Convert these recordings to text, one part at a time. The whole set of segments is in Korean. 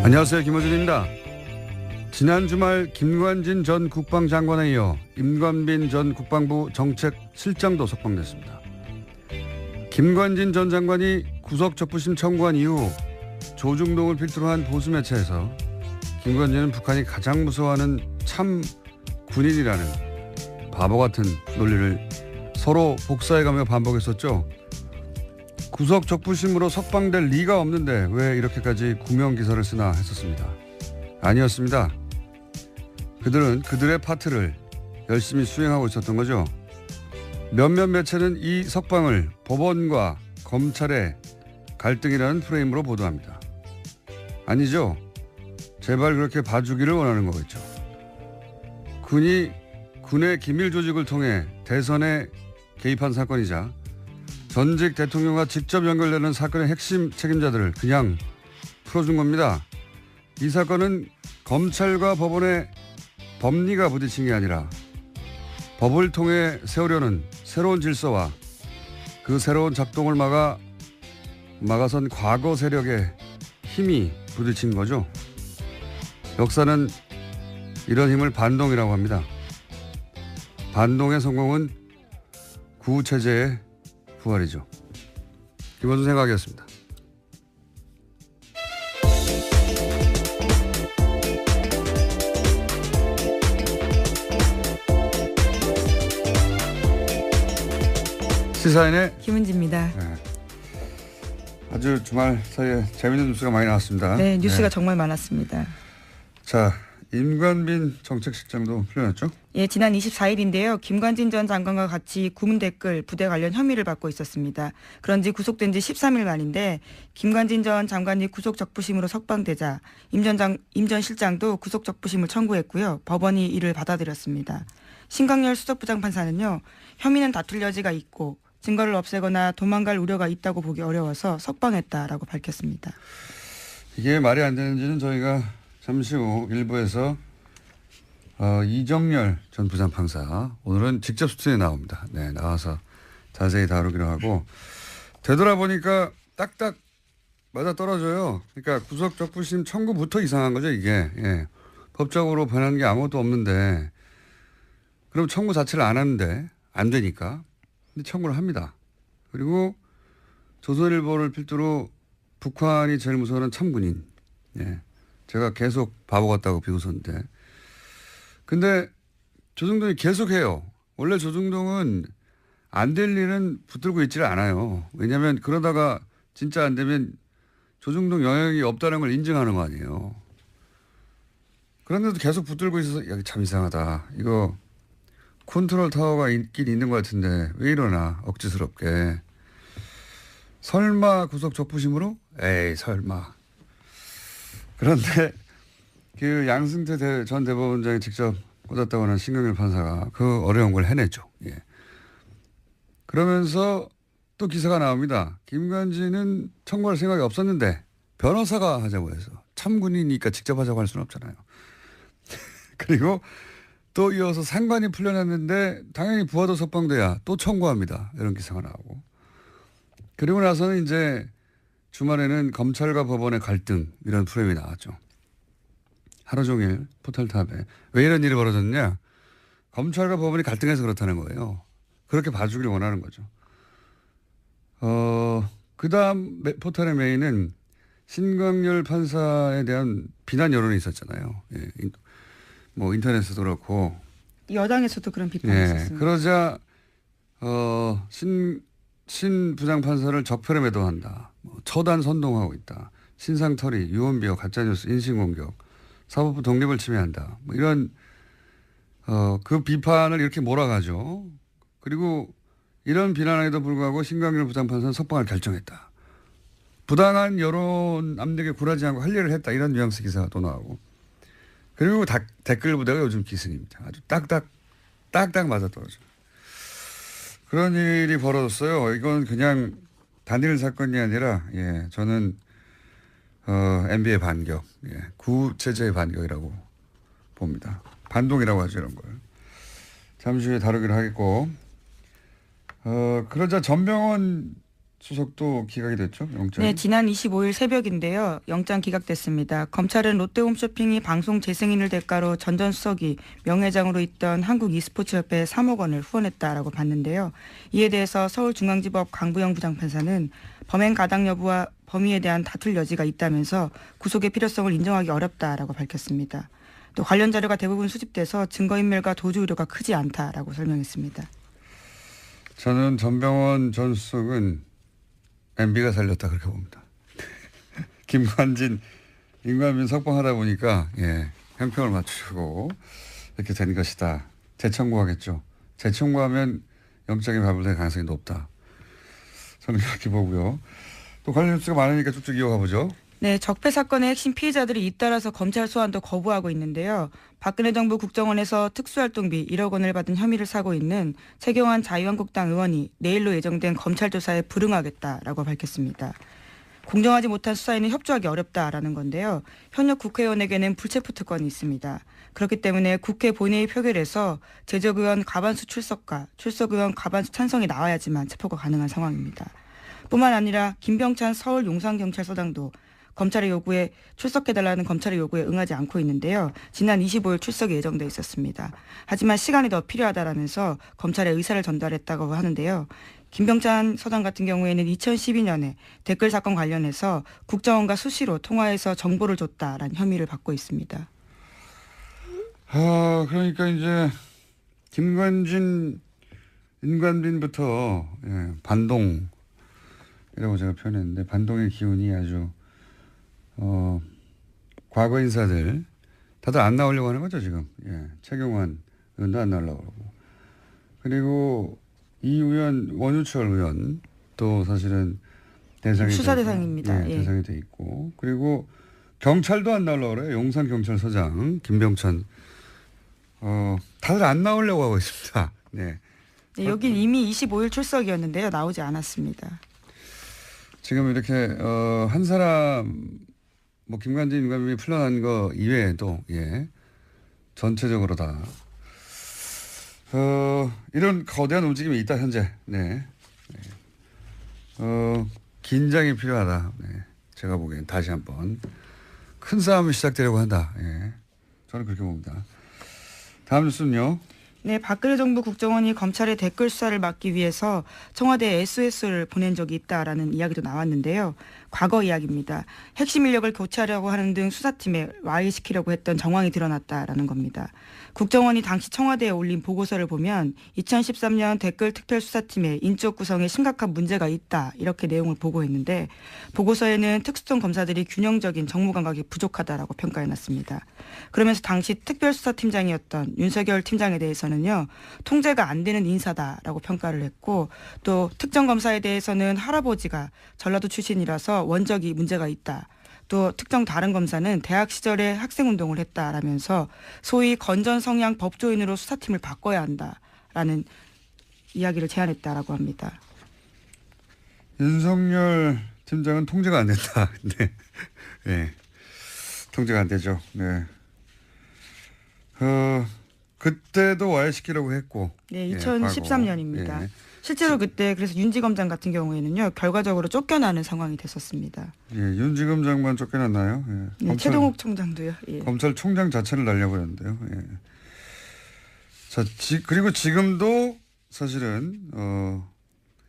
안녕하세요. 김호준입니다. 지난 주말 김관진 전 국방장관에 이어 임관빈 전 국방부 정책실장도 석방됐습니다. 김관진 전 장관이 구속적부심 청구한 이후 조중동을 필두로 한 보수 매체에서 김관진은 북한이 가장 무서워하는 참 군인이라는 바보 같은 논리를 서로 복사해가며 반복했었죠. 구속적부심으로 석방될 리가 없는데 왜 이렇게까지 구명기사를 쓰나 했었습니다. 아니었습니다. 그들은 그들의 파트를 열심히 수행하고 있었던 거죠. 몇몇 매체는 이 석방을 법원과 검찰의 갈등이라는 프레임으로 보도합니다. 아니죠. 제발 그렇게 봐주기를 원하는 거겠죠. 군이 군의 기밀 조직을 통해 대선에 개입한 사건이자 전직 대통령과 직접 연결되는 사건의 핵심 책임자들을 그냥 풀어준 겁니다. 이 사건은 검찰과 법원의 법리가 부딪힌 게 아니라 법을 통해 세우려는 새로운 질서와 그 새로운 작동을 막아선 과거 세력의 힘이 부딪힌 거죠. 역사는 이런 힘을 반동이라고 합니다. 반동의 성공은 구체제의 부활이죠. 김원준 생각이었습니다. 시사인의 김은지입니다. 네. 아주 주말 사이에 재미있는 뉴스가 많이 나왔습니다. 네, 뉴스가 정말 많았습니다. 자, 임관빈 정책실장도 풀려났죠? 예, 지난 24일인데요. 김관진 전 장관과 같이 구문 댓글 부대 관련 혐의를 받고 있었습니다. 그런지 구속된 지 13일 만인데 김관진 전 장관이 구속적부심으로 석방되자 임 전 실장도 구속적부심을 청구했고요. 법원이 이를 받아들였습니다. 신광열 수석부장판사는요. 혐의는 다툴 여지가 있고 증거를 없애거나 도망갈 우려가 있다고 보기 어려워서 석방했다라고 밝혔습니다. 이게 말이 안 되는지는 저희가 잠시 후 일부에서 이정열 전 부장판사 오늘은 직접 수준에 나옵니다. 네, 나와서 자세히 다루기로 하고 되돌아보니까 딱딱 맞아떨어져요. 그러니까 구속적부심 청구부터 이상한 거죠 이게. 예. 법적으로 변하는 게 아무것도 없는데 그럼 청구 자체를 안 하는데 안 되니까 근데 청구를 합니다. 그리고 조선일보를 필두로 북한이 제일 무서워하는 참군인. 예. 제가 계속 바보 같다고 비웃었는데. 근데 조중동이 계속해요. 원래 조중동은 안 될 일은 붙들고 있지를 않아요. 왜냐하면 그러다가 진짜 안 되면 조중동 영향이 없다는 걸 인정하는 거 아니에요. 그런데도 계속 붙들고 있어서 여기 참 이상하다. 이거 컨트롤 타워가 있긴 있는 것 같은데 왜 이러나 억지스럽게. 설마 구속적부심으로? 에이 설마. 그런데 그 양승태 전 대법원장이 직접 꽂았다고 하는 신경일 판사가 그 어려운 걸 해냈죠. 예. 그러면서 또 기사가 나옵니다. 김관진은 청구할 생각이 없었는데 변호사가 하자고 해서 참군이니까 직접 하자고 할 수는 없잖아요. 그리고 또 이어서 상관이 풀려났는데 당연히 부하도 석방돼야 또 청구합니다. 이런 기사가 나오고. 그리고 나서는 이제 주말에는 검찰과 법원의 갈등 이런 프레임이 나왔죠. 하루 종일 포털탑에. 왜 이런 일이 벌어졌냐. 검찰과 법원이 갈등해서 그렇다는 거예요. 그렇게 봐주길 원하는 거죠. 그 다음 포털의 메인은 신광열 판사에 대한 비난 여론이 있었잖아요. 예. 뭐 인터넷에도 그렇고. 여당에서도 그런 비판이 있었습니다. 그러자 신 부장판사를 적폐로 매도한다. 처단 선동하고 있다. 신상털이, 유언비어, 가짜뉴스, 인신공격, 사법부 독립을 침해한다. 뭐 이런 그 비판을 이렇게 몰아가죠. 그리고 이런 비난에도 불구하고 신광열 부장판사는 석방을 결정했다. 부당한 여론 압력에 굴하지 않고 할 일을 했다. 이런 뉘앙스 기사가 또 나오고. 그리고 댓글 부대가 요즘 기승입니다. 아주 딱딱 맞아떨어져요. 그런 일이 벌어졌어요. 이건 그냥 단일 사건이 아니라 예, 저는 MB의 반격, 예, 구체제의 반격이라고 봅니다. 반동이라고 하죠 이런 걸. 잠시 후에 다루기로 하겠고 그러자 전병헌 수석도 기각이 됐죠, 영장이. 네, 지난 25일 새벽인데요. 영장 기각됐습니다. 검찰은 롯데홈쇼핑이 방송 재승인을 대가로 전 전 수석이 명예회장으로 있던 한국 e스포츠협회에 3억 원을 후원했다라고 봤는데요. 이에 대해서 서울중앙지법 강부영 부장판사는 범행 가당 여부와 범위에 대한 다툴 여지가 있다면서 구속의 필요성을 인정하기 어렵다라고 밝혔습니다. 또 관련 자료가 대부분 수집돼서 증거인멸과 도주 우려가 크지 않다라고 설명했습니다. 저는 전병헌 전 수석은 MB가 살렸다 그렇게 봅니다. 김관진, 임관빈 석방하다 보니까 형평을 맞추고 이렇게 된 것이다. 재청구하겠죠. 재청구하면 영장이 발부될 가능성이 높다. 저는 그렇게 보고요. 또 관련 뉴스가 많으니까 쭉쭉 이어가 보죠. 네, 적폐 사건의 핵심 피의자들이 잇따라서 검찰 소환도 거부하고 있는데요. 박근혜 정부 국정원에서 특수활동비 1억 원을 받은 혐의를 사고 있는 최경환 자유한국당 의원이 내일로 예정된 검찰 조사에 불응하겠다라고 밝혔습니다. 공정하지 못한 수사에는 협조하기 어렵다라는 건데요. 현역 국회의원에게는 불체포 특권이 있습니다. 그렇기 때문에 국회 본회의 표결에서 제적 의원 과반수 출석과 출석 의원 과반수 찬성이 나와야지만 체포가 가능한 상황입니다. 뿐만 아니라 김병찬 서울 용산경찰서장도 검찰의 요구에 출석해달라는 검찰의 요구에 응하지 않고 있는데요. 지난 25일 출석이 예정돼 있었습니다. 하지만 시간이 더 필요하다라면서 검찰의 의사를 전달했다고 하는데요. 김병찬 서장 같은 경우에는 2012년에 댓글 사건 관련해서 국정원과 수시로 통화해서 정보를 줬다라는 혐의를 받고 있습니다. 그러니까 이제 김관진, 임관빈부터 반동이라고 제가 표현했는데 반동의 기운이 아주 과거 인사들 다들 안 나오려고 하는 거죠 지금. 최경환 의원도 안 나오려고 그러고 그리고 이 의원 원유철 의원 또 사실은 대상이 수사 대상입니다. 대상이 돼 있고 그리고 경찰도 안 나오려고 그래요. 용산 경찰서장 김병찬 다들 안 나오려고 하고 있습니다. 네. 네, 여긴 이미 25일 출석이었는데요. 나오지 않았습니다. 지금 이렇게 한 사람 뭐 김관진 임관빈이 풀려난 거 이외에도 전체적으로 다 이런 거대한 움직임이 있다 현재. 긴장이 필요하다. 제가 보기엔 다시 한번 큰 싸움이 시작되려고 한다. 저는 그렇게 봅니다. 다음 뉴스는요. 네, 박근혜 정부 국정원이 검찰의 댓글 수사를 막기 위해서 청와대에 SOS를 보낸 적이 있다라는 이야기도 나왔는데요. 과거 이야기입니다. 핵심 인력을 교체하려고 하는 등 수사팀에 와해시키려고 했던 정황이 드러났다라는 겁니다. 국정원이 당시 청와대에 올린 보고서를 보면 2013년 댓글 특별수사팀의 인적 구성에 심각한 문제가 있다 이렇게 내용을 보고했는데 보고서에는 특수성 검사들이 균형적인 정무 감각이 부족하다라고 평가해놨습니다. 그러면서 당시 특별수사팀장이었던 윤석열 팀장에 대해서는요. 통제가 안 되는 인사다라고 평가를 했고 또 특정 검사에 대해서는 할아버지가 전라도 출신이라서 원적이 문제가 있다. 또 특정 다른 검사는 대학 시절에 학생운동을 했다라면서 소위 건전 성향 법조인으로 수사팀을 바꿔야 한다라는 이야기를 제안했다라고 합니다. 윤석열 팀장은 통제가 안 된다. 네. 통제가 안 되죠. 네. 그때도 와해시키려고 했고. 네, 2013년입니다. 실제로 그때 그래서 윤지검장 같은 경우에는요 결과적으로 쫓겨나는 상황이 됐었습니다. 윤지검장만 쫓겨났나요? 네, 최동욱 총장도요. 검찰총장 자체를 날려버렸는데요. 자, 그리고 지금도 사실은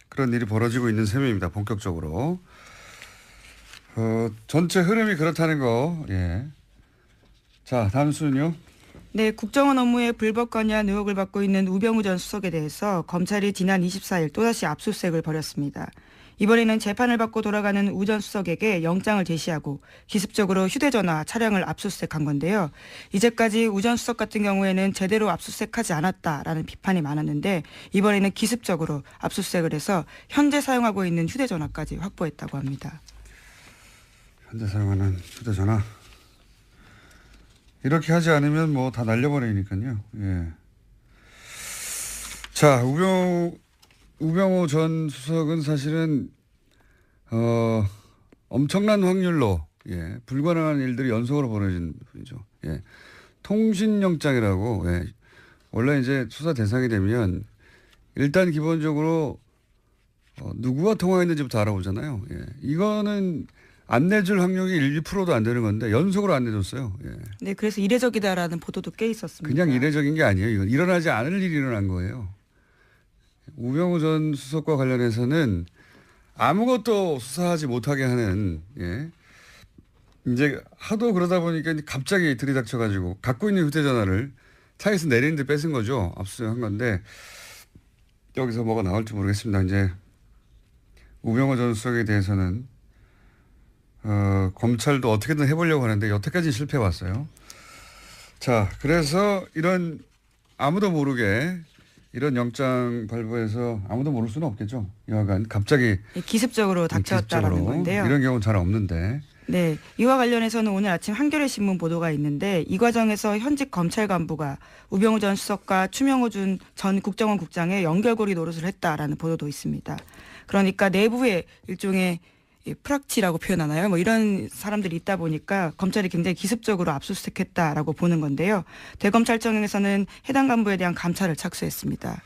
그런 일이 벌어지고 있는 셈입니다. 본격적으로. 전체 흐름이 그렇다는 거. 자, 다음 수는요. 네, 국정원 업무에 불법 관여한 의혹을 받고 있는 우병우 전 수석에 대해서 검찰이 지난 24일 또다시 압수수색을 벌였습니다. 이번에는 재판을 받고 돌아가는 우 전 수석에게 영장을 제시하고 기습적으로 휴대전화 차량을 압수수색한 건데요. 이제까지 우 전 수석 같은 경우에는 제대로 압수수색하지 않았다라는 비판이 많았는데 이번에는 기습적으로 압수수색을 해서 현재 사용하고 있는 휴대전화까지 확보했다고 합니다. 현재 사용하는 휴대전화. 이렇게 하지 않으면 뭐 다 날려버리니까요. 자, 우병우 전 수석은 사실은 엄청난 확률로 불가능한 일들이 연속으로 벌어진 분이죠. 통신영장이라고 원래 이제 수사 대상이 되면 일단 기본적으로 누구와 통화했는지부터 알아보잖아요. 예. 이거는 안 내줄 확률이 1%도 안 되는 건데 연속으로 안 내줬어요. 예. 네, 그래서 이례적이다라는 보도도 꽤 있었습니다. 그냥 이례적인 게 아니에요. 이건 일어나지 않을 일이 일어난 거예요. 우병우 전 수석과 관련해서는 아무것도 수사하지 못하게 하는, 예. 이제 하도 그러다 보니까 갑자기 들이닥쳐가지고 갖고 있는 휴대전화를 차에서 내리는데 뺏은 거죠. 압수수색한 건데 여기서 뭐가 나올지 모르겠습니다. 이제 우병우 전 수석에 대해서는 검찰도 어떻게든 해보려고 하는데 여태까지 실패해 왔어요. 자, 그래서 이런 아무도 모르게 이런 영장 발부해서 아무도 모를 수는 없겠죠. 여하간 갑자기 기습적으로 닥쳤다라는 건데요. 이런 경우는 잘 없는데. 네, 이와 관련해서는 오늘 아침 한겨레 신문 보도가 있는데 이 과정에서 현직 검찰 간부가 우병우 전 수석과 추명호 전 국정원 국장의 연결고리 노릇을 했다라는 보도도 있습니다. 그러니까 내부에 일종의 프락치라고 표현하나요? 뭐 이런 사람들이 있다 보니까 검찰이 굉장히 기습적으로 압수수색했다라고 보는 건데요. 대검찰청에서는 해당 간부에 대한 감찰을 착수했습니다.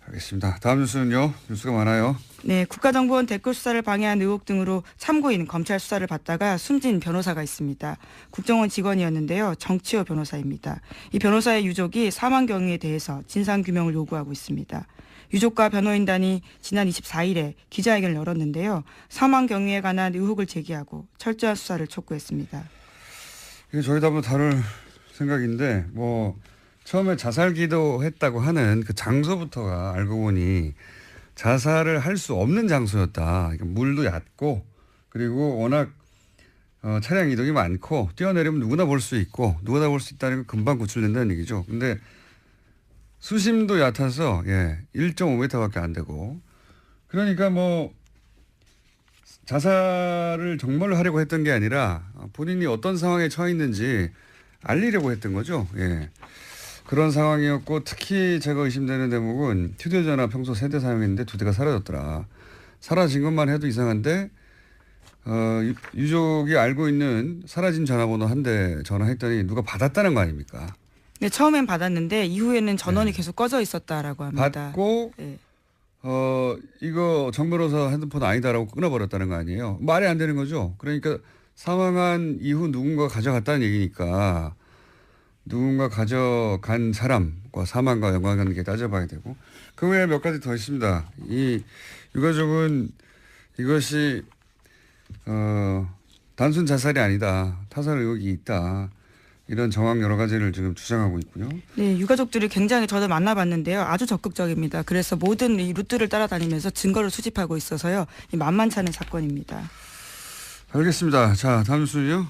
알겠습니다. 다음 뉴스는요. 뉴스가 많아요. 네, 국가정보원 댓글 수사를 방해한 의혹 등으로 참고인 검찰 수사를 받다가 숨진 변호사가 있습니다. 국정원 직원이었는데요. 정치호 변호사입니다. 이 변호사의 유족이 사망 경위에 대해서 진상규명을 요구하고 있습니다. 유족과 변호인단이 지난 24일에 기자회견을 열었는데요. 사망 경위에 관한 의혹을 제기하고 철저한 수사를 촉구했습니다. 이게 저희도 한번 다룰 생각인데 뭐 처음에 자살 기도했다고 하는 그 장소부터가 알고 보니 자살을 할 수 없는 장소였다. 그러니까 물도 얕고 그리고 워낙 차량 이동이 많고 뛰어내리면 누구나 볼 수 있고 누구나 볼 수 있다는 건 금방 구출된다는 얘기죠. 근데 수심도 얕아서 1.5m밖에 안 되고 그러니까 뭐 자살을 정말로 하려고 했던 게 아니라 본인이 어떤 상황에 처해 있는지 알리려고 했던 거죠. 예. 그런 상황이었고 특히 제가 의심되는 대목은 휴대전화 평소 3대 사용했는데 2대가 사라졌더라. 사라진 것만 해도 이상한데 유족이 알고 있는 사라진 전화번호 1대 전화했더니 누가 받았다는 거 아닙니까? 네, 처음엔 받았는데 이후에는 전원이 계속 꺼져 있었다라고 합니다. 받고 네. 이거 정 변호사 핸드폰 아니다라고 끊어버렸다는 거 아니에요. 말이 안 되는 거죠. 그러니까 사망한 이후 누군가 가져갔다는 얘기니까 누군가 가져간 사람과 사망과 연관관계 따져봐야 되고 그 외에 몇 가지 더 있습니다. 이 유가족은 이것이 단순 자살이 아니다. 타살 의혹이 있다. 이런 정황 여러 가지를 지금 주장하고 있고요. 네, 유가족들이 굉장히 저도 만나봤는데요. 아주 적극적입니다. 그래서 모든 이 루트를 따라다니면서 증거를 수집하고 있어서요. 만만치 않은 사건입니다. 알겠습니다. 자, 다음 뉴스는요.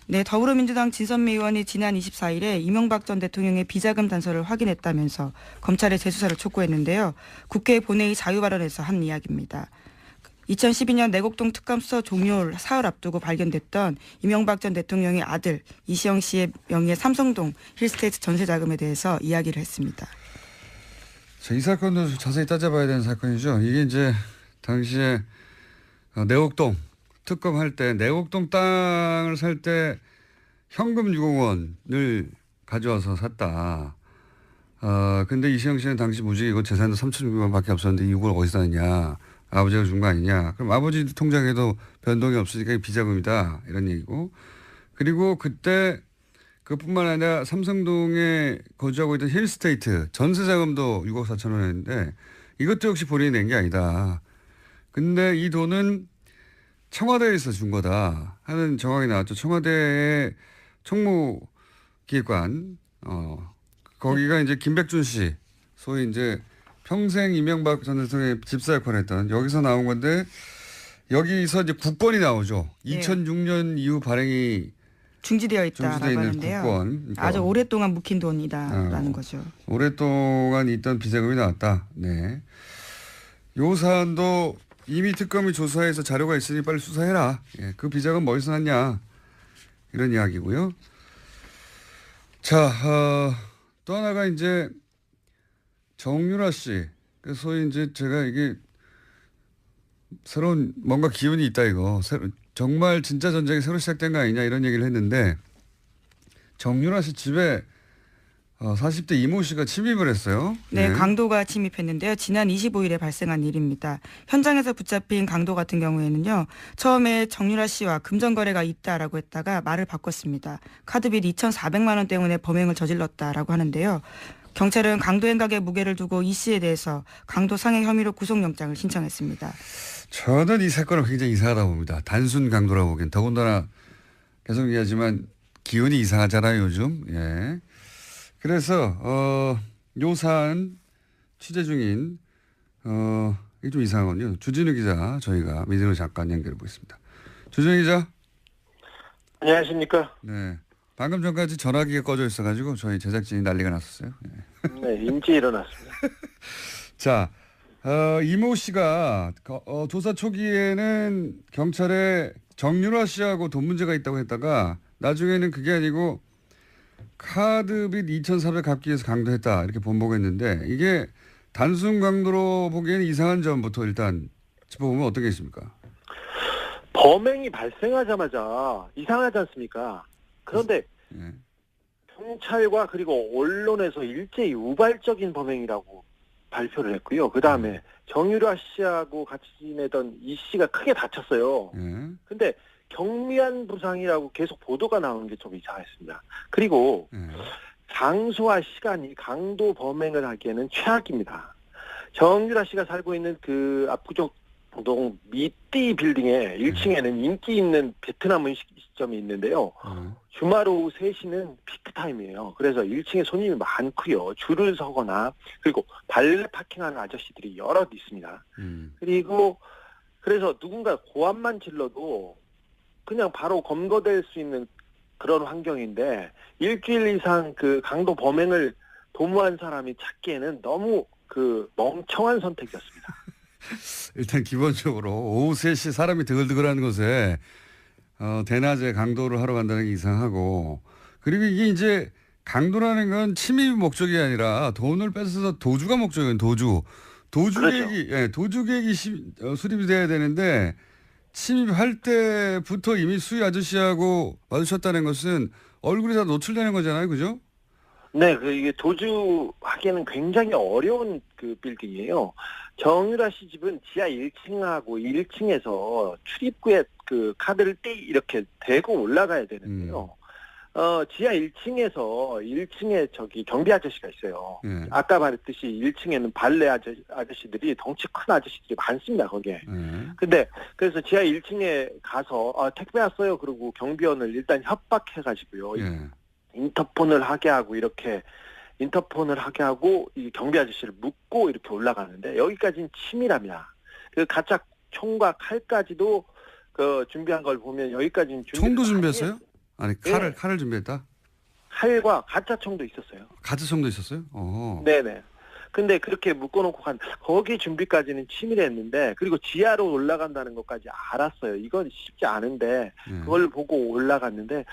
네, 더불어민주당 진선미 의원이 지난 24일에 이명박 전 대통령의 비자금 단서를 확인했다면서 검찰의 재수사를 촉구했는데요. 국회 본회의 자유 발언에서 한 이야기입니다. 2012년 내곡동 특감 수사 종료 사흘 앞두고 발견됐던 이명박 전 대통령의 아들 이시영 씨의 명의의 삼성동 힐스테이트 전세 자금에 대해서 이야기를 했습니다. 자, 이 사건도 자세히 따져봐야 되는 사건이죠. 이게 이제 당시에 내곡동 특검할 때 내곡동 땅을 살 때 현금 6억 원을 가져와서 샀다. 근데 이시영 씨는 당시 무직이고 재산도 3,600만 밖에 없었는데 이걸 어디서 샀냐. 아버지가 준 거 아니냐. 그럼 아버지 통장에도 변동이 없으니까 비자금이다. 이런 얘기고. 그리고 그때 그뿐만 아니라 삼성동에 거주하고 있던 힐스테이트 전세자금도 6억 4천 원이었는데 이것도 역시 본인이 낸 게 아니다. 근데 이 돈은 청와대에서 준 거다 하는 정황이 나왔죠. 청와대의 총무기획관, 거기가 이제 김백준 씨, 소위 이제 평생 이명박 전 대통령의 집사 역할을 했던 여기서 나온 건데 여기서 이제 국권이 나오죠. 네. 2006년 이후 발행이 중지되어 있다라고 있는 하는데요. 국권. 그러니까 아주 오랫동안 묵힌 돈이다라는 거죠. 오랫동안 있던 비자금이 나왔다. 네. 요 사안도 이미 특검이 조사해서 자료가 있으니 빨리 수사해라. 예, 그 비자금 어디서 났냐. 이런 이야기고요. 자, 또 하나가 이제 정유라 씨. 그래서 소위 이제 제가 이게 새로운 뭔가 기운이 있다 이거. 정말 진짜 전쟁이 새로 시작된 거 아니냐 이런 얘기를 했는데 정유라 씨 집에 40대 이모 씨가 침입을 했어요. 네, 강도가 침입했는데요. 지난 25일에 발생한 일입니다. 현장에서 붙잡힌 강도 같은 경우에는요. 처음에 정유라 씨와 금전거래가 있다라고 했다가 말을 바꿨습니다. 카드빚 2,400만 원 때문에 범행을 저질렀다라고 하는데요. 경찰은 강도 행각의 무게를 두고 이 씨에 대해서 강도 상해 혐의로 구속영장을 신청했습니다. 저는 이 사건을 굉장히 이상하다 봅니다. 단순 강도라고 보기엔. 더군다나 계속 얘기하지만 기운이 이상하잖아요, 요즘. 예. 그래서 요 사안 취재 중인 이게 좀 이상하군요. 주진우 기자 저희가 미디어로 잠깐 연결해 보겠습니다. 주진우 기자. 안녕하십니까. 네. 방금 전까지 전화기가 꺼져 있어가지고 저희 제작진이 난리가 났었어요. 네, 인지 일어났습니다. 자, 이모 씨가 조사 초기에는 경찰에 정유라 씨하고 돈 문제가 있다고 했다가 나중에는 그게 아니고 카드빚 2,400 갚기 위해서 강도했다 이렇게 번복했는데 이게 단순 강도로 보기에는 이상한 점부터 일단 짚어보면 어떤 게 있습니까? 범행이 발생하자마자 이상하지 않습니까? 그런데 예. 경찰과 그리고 언론에서 일제히 우발적인 범행이라고 발표를 했고요. 그 다음에 정유라 씨하고 같이 지내던 이 씨가 크게 다쳤어요. 예. 근데 경미한 부상이라고 계속 보도가 나오는 게 좀 이상했습니다. 그리고 예. 장소와 시간이 강도 범행을 하기에는 최악입니다. 정유라 씨가 살고 있는 그 압구정 동 미띠 빌딩의 1층에는 인기 있는 베트남 음식점이 있는데요. 주말 오후 3시는 피크타임이에요. 그래서 1층에 손님이 많고요. 줄을 서거나 그리고 발레 파킹하는 아저씨들이 여럿 있습니다. 그리고 그래서 누군가 고함만 질러도 그냥 바로 검거될 수 있는 그런 환경인데 일주일 이상 그 강도 범행을 도모한 사람이 찾기에는 너무 그 멍청한 선택이었습니다. 일단 기본적으로 오후 3시 사람이 드글드글하는 곳에 대낮에 강도를 하러 간다는 게 이상하고 그리고 이게 이제 강도라는 건 침입이 목적이 아니라 돈을 뺏어서 도주가 목적이에요. 도주 계획이 예, 도주 계획이 수립이 돼야 되는데 침입할 때부터 이미 수희 아저씨하고 마주쳤다는 것은 얼굴이 다 노출되는 거잖아요, 그죠? 네, 이게 도주하기에는 굉장히 어려운 그 빌딩이에요. 정유라 씨 집은 지하 1층하고 1층에서 출입구에 그 카드를 이렇게 대고 올라가야 되는데요. 지하 1층에서 1층에 저기 경비 아저씨가 있어요. 아까 말했듯이 1층에는 발레 아저씨들이 덩치 큰 아저씨들이 많습니다, 거기에. 근데 그래서 지하 1층에 가서 택배 왔어요. 그러고 경비원을 일단 협박해가지고요. 인터폰을 하게 하고 이 경비 아저씨를 묶고 이렇게 올라가는데 여기까지는 치밀합니다. 그 가짜 총과 칼까지도 그 준비한 걸 보면 여기까지는 총도 준비했어요? 아니 칼을 준비했다? 칼과 가짜 총도 있었어요. 가짜 총도 있었어요? 어허. 네네. 근데 그렇게 묶어놓고 거기 준비까지는 치밀했는데 그리고 지하로 올라간다는 것까지 알았어요. 이건 쉽지 않은데 그걸 보고 올라갔는데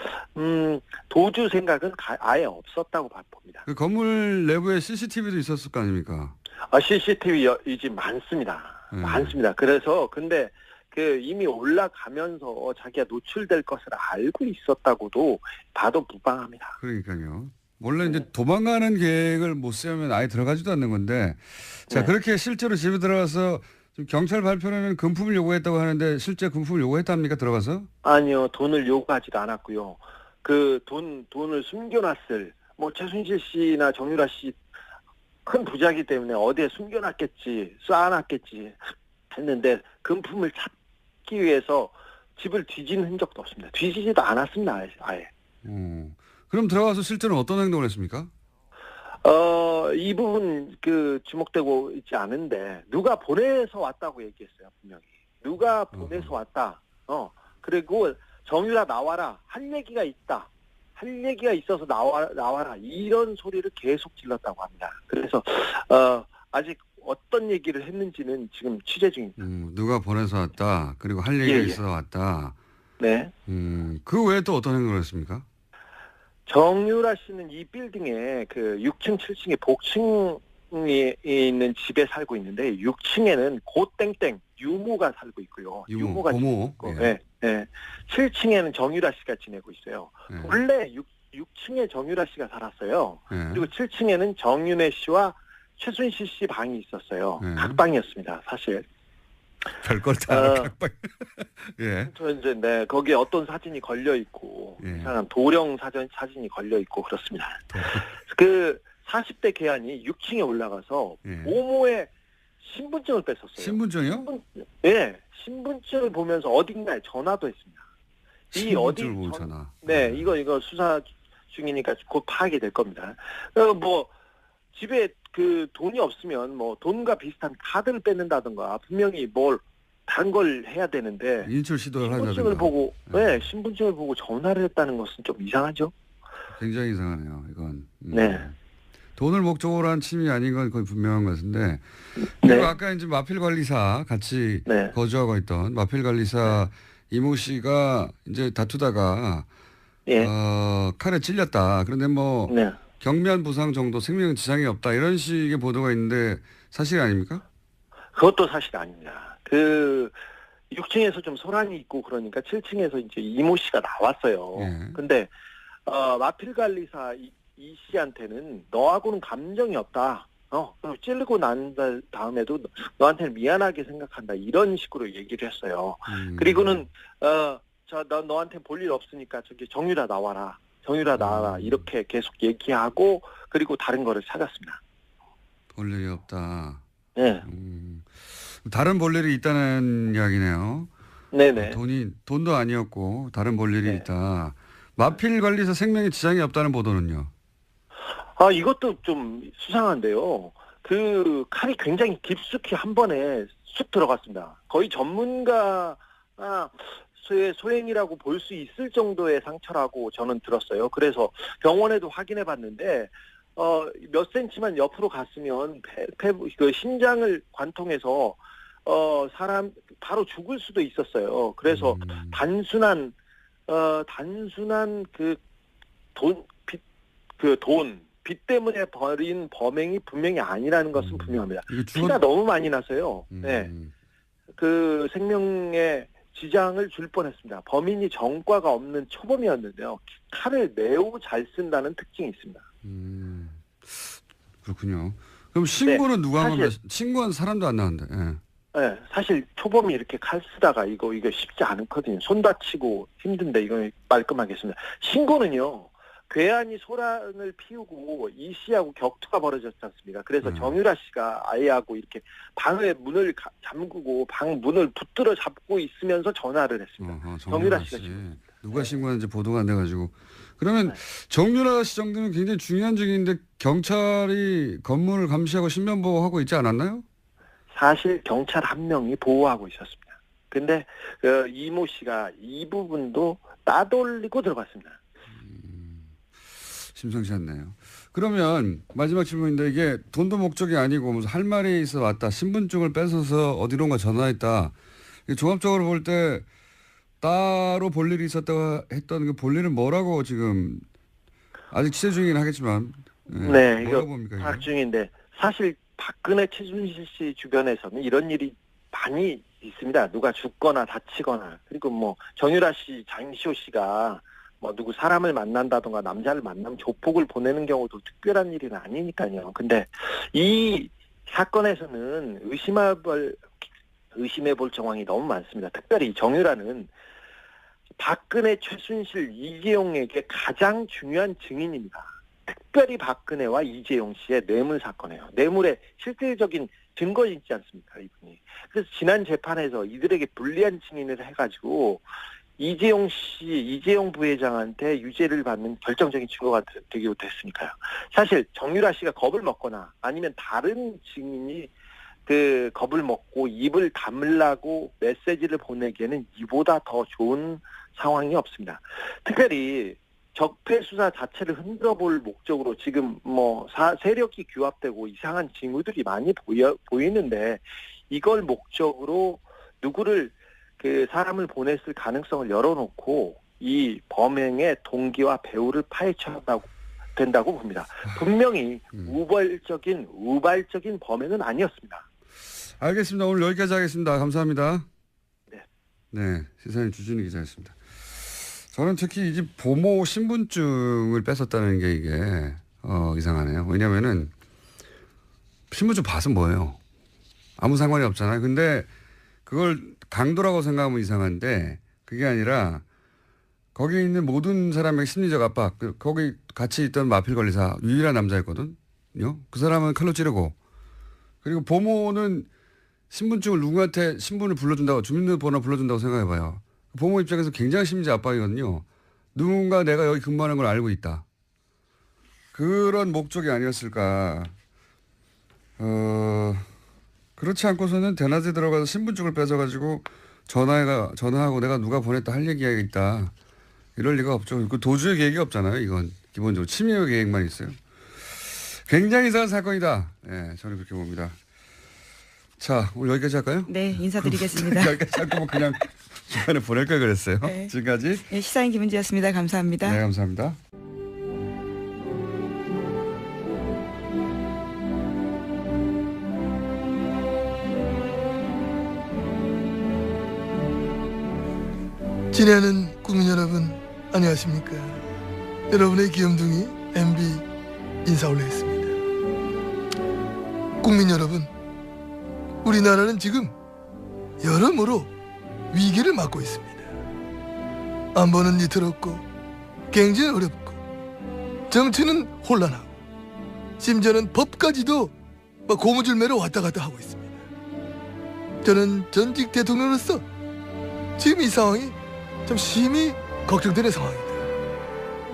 도주 생각은 아예 없었다고 봅니다. 그 건물 내부에 CCTV도 있었을 거 아닙니까? CCTV 이 집 많습니다. 많습니다. 그래서 근데 그 이미 올라가면서 자기가 노출될 것을 알고 있었다고도 봐도 무방합니다. 그러니까요. 원래 이제 도망가는 계획을 못 세우면 아예 들어가지도 않는 건데 자 그렇게 실제로 집에 들어가서 지금 경찰 발표는 금품을 요구했다고 하는데 실제 금품을 요구했답니까 들어가서? 아니요, 돈을 요구하지도 않았고요. 그 돈을 숨겨놨을 최순실 씨나 정유라 씨 큰 부자이기 때문에 어디에 숨겨놨겠지, 쌓아놨겠지 했는데 금품을 찾기 위해서 집을 뒤진 흔적도 없습니다. 뒤지지도 않았습니다, 아예. 그럼 들어가서 실제로 어떤 행동을 했습니까? 이 부분 지목되고 있지 않은데 누가 보내서 왔다고 얘기했어요, 분명히. 누가 보내서 왔다. 그리고 정유라 나와라. 할 얘기가 있다. 할 얘기가 있어서 나와라. 이런 소리를 계속 질렀다고 합니다. 그래서 아직 어떤 얘기를 했는지는 지금 취재 중입니다. 누가 보내서 왔다. 그리고 할 얘기가 있어서 왔다. 네. 그 외에 또 어떤 행동을 했습니까? 정유라 씨는 이 빌딩에 그 6층, 7층에 복층이 있는 집에 살고 있는데 6층에는 고땡땡 유모가 살고 있고요. 유모가 고모. 있고, 네. 7층에는 정유라 씨가 지내고 있어요. 원래 6층에 정유라 씨가 살았어요. 예. 그리고 7층에는 정윤회 씨와 최순실 씨 방이 있었어요. 네. 각방이었습니다, 사실. 별걸 다 어. 각방. 예. 저 이제 네 거기에 어떤 사진이 걸려 있고, 예. 이상한 도령 사진이 걸려 있고 그렇습니다. 그 40대 계안이 6층에 올라가서 예. 모모의 신분증을 뺐었어요. 신분증이요? 네, 신분증을 보면서 어딘가에 전화도 했습니다. 이 어디 신분증을 보잖아. 네, 이거 수사 중이니까 곧 파악이 될 겁니다. 뭐 집에 그 돈이 없으면 뭐 돈과 비슷한 카드를 뺏는다든가 분명히 뭘 다른 걸 해야 되는데 인출 시도를 신분증을 하자든가. 보고 네. 신분증을 보고 전화를 했다는 것은 좀 이상하죠. 굉장히 이상하네요. 이건. 네. 돈을 목적으로 한 침이 아닌 건 거의 분명한 것 같은데. 그리고 네. 아까 이제 마필 관리사 같이 네. 거주하고 있던 마필 관리사 이모 씨가 이제 다투다가 예. 칼에 찔렸다. 그런데 뭐 네. 경미한 부상 정도 생명 지장이 없다. 이런 식의 보도가 있는데 사실 아닙니까? 그것도 사실 아닙니다. 그 6층에서 좀 소란이 있고 그러니까 7층에서 이제 이모 씨가 나왔어요. 예. 근데 마필 관리사 이 씨한테는 너하고는 감정이 없다. 그리고 찌르고 난 다음에도 너한테는 미안하게 생각한다. 이런 식으로 얘기를 했어요. 그리고는 너한테 볼 일 없으니까 저기 정유라 나와라. 정유라 나와라. 이렇게 계속 얘기하고 그리고 다른 거를 찾았습니다. 볼 일이 없다. 네. 다른 볼 일이 있다는 이야기네요. 네네. 돈도 아니었고 다른 볼 일이 네. 있다. 마필 관리사 생명에 지장이 없다는 보도는요. 이것도 좀 수상한데요. 그 칼이 굉장히 깊숙이 한 번에 쑥 들어갔습니다. 거의 전문가 소행이라고 볼 수 있을 정도의 상처라고 저는 들었어요. 그래서 병원에도 확인해 봤는데 몇 센치만 옆으로 갔으면 그 심장을 관통해서 사람 바로 죽을 수도 있었어요. 그래서 단순한 빚 때문에 벌인 범행이 분명히 아니라는 것은 분명합니다. 피가 너무 많이 나서요. 네. 그 생명에 지장을 줄 뻔했습니다. 범인이 전과가 없는 초범이었는데요. 칼을 매우 잘 쓴다는 특징이 있습니다. 그렇군요. 그럼 신고는 누가 한 겁니까? 신고한 사람도 안 나왔는데. 예. 네, 사실 초범이 이렇게 칼 쓰다가 이거 쉽지 않거든요. 손 다치고 힘든데 이거 말끔하겠습니다. 신고는요. 괴한이 소란을 피우고 이 씨하고 격투가 벌어졌지 않습니까? 그래서 정유라 씨가 아이하고 이렇게 방의 문을 잠그고 방 문을 붙들어 잡고 있으면서 전화를 했습니다. 정유라 씨가 누가 신고했는지 보도가 안 돼가지고. 그러면 정유라 씨 정도면 굉장히 중요한 증인인데 경찰이 건물을 감시하고 신변보호하고 있지 않았나요? 사실 경찰 한 명이 보호하고 있었습니다. 근데 이모 씨가 이 부분도 따돌리고 들어갔습니다. 심상치 않네요. 그러면 마지막 질문인데 이게 돈도 목적이 아니고 무슨 할 말이 있어 왔다. 신분증을 뺏어서 어디론가 전화했다. 종합적으로 볼 때 따로 볼 일이 있었다고 했던 그 볼 일은 뭐라고 지금 아직 취재 중이긴 하겠지만. 네, 이거 봅니까, 파악 중인데 사실 박근혜 최순실 씨 주변에서는 이런 일이 많이 있습니다. 누가 죽거나 다치거나 그리고 뭐 정유라 씨, 장시호 씨가 뭐 누구 사람을 만난다던가 남자를 만나면 조폭을 보내는 경우도 특별한 일은 아니니까요. 근데 이 사건에서는 의심해볼 정황이 너무 많습니다. 특별히 정유라는 박근혜, 최순실, 이재용에게 가장 중요한 증인입니다. 특별히 박근혜와 이재용 씨의 뇌물 사건이에요. 뇌물의 실질적인 증거 있지 않습니까, 이분이. 그래서 지난 재판에서 이들에게 불리한 증인을 해가지고 이재용 부회장한테 유죄를 받는 결정적인 증거가 되기도 했으니까요. 사실 정유라 씨가 겁을 먹거나 아니면 다른 증인이 그 겁을 먹고 입을 다물라고 메시지를 보내기에는 이보다 더 좋은 상황이 없습니다. 특별히 적폐 수사 자체를 흔들어 볼 목적으로 지금 뭐 세력이 규합되고 이상한 징후들이 많이 보이는데 이걸 목적으로 누구를 그 사람을 보냈을 가능성을 열어놓고 이 범행의 동기와 배후를 파헤쳐야 된다고 봅니다. 분명히 우발적인 범행은 아니었습니다. 알겠습니다. 오늘 여기까지 하겠습니다. 감사합니다. 네. 네, 시사인 주진우 기자였습니다. 저는 특히 이 집 보모 신분증을 뺏었다는 게 이게 이상하네요. 왜냐면은 신분증 봐서 뭐예요? 아무 상관이 없잖아요. 근데 그걸 강도라고 생각하면 이상한데 그게 아니라 거기 있는 모든 사람의 심리적 압박, 거기 같이 있던 마필 관리사 유일한 남자였거든요. 그 사람은 칼로 찌르고 그리고 보모는 신분증을 누구한테 신분을 불러준다고 주민등록번호 불러준다고 생각해봐요. 보모 입장에서 굉장히 심리적 압박이거든요. 누군가 내가 여기 근무하는 걸 알고 있다. 그런 목적이 아니었을까. 그렇지 않고서는 대낮에 들어가서 신분증을 뺏어가지고 전화하고 내가 누가 보냈다 할 얘기가 있다. 이럴 리가 없죠. 그 도주의 계획이 없잖아요. 이건 기본적으로 침해 계획만 있어요. 굉장히 이상한 사건이다. 예, 저는 그렇게 봅니다. 자, 오늘 여기까지 할까요? 네, 인사드리겠습니다. 여기까지 할 거면 그냥 중간에 보낼 걸 그랬어요. 네. 지금까지. 네, 시사인 김은지였습니다. 감사합니다. 네, 감사합니다. 지내는 국민 여러분 안녕하십니까. 여러분의 귀염둥이 MB 인사 올리겠습니다. 국민 여러분, 우리나라는 지금 여러모로 위기를 맞고 있습니다. 안보는 위태롭고 경제는 어렵고 정치는 혼란하고 심지어는 법까지도 고무줄매로 왔다 갔다 하고 있습니다. 저는 전직 대통령으로서 지금 이 상황이 참 심히 걱정되는 상황이다.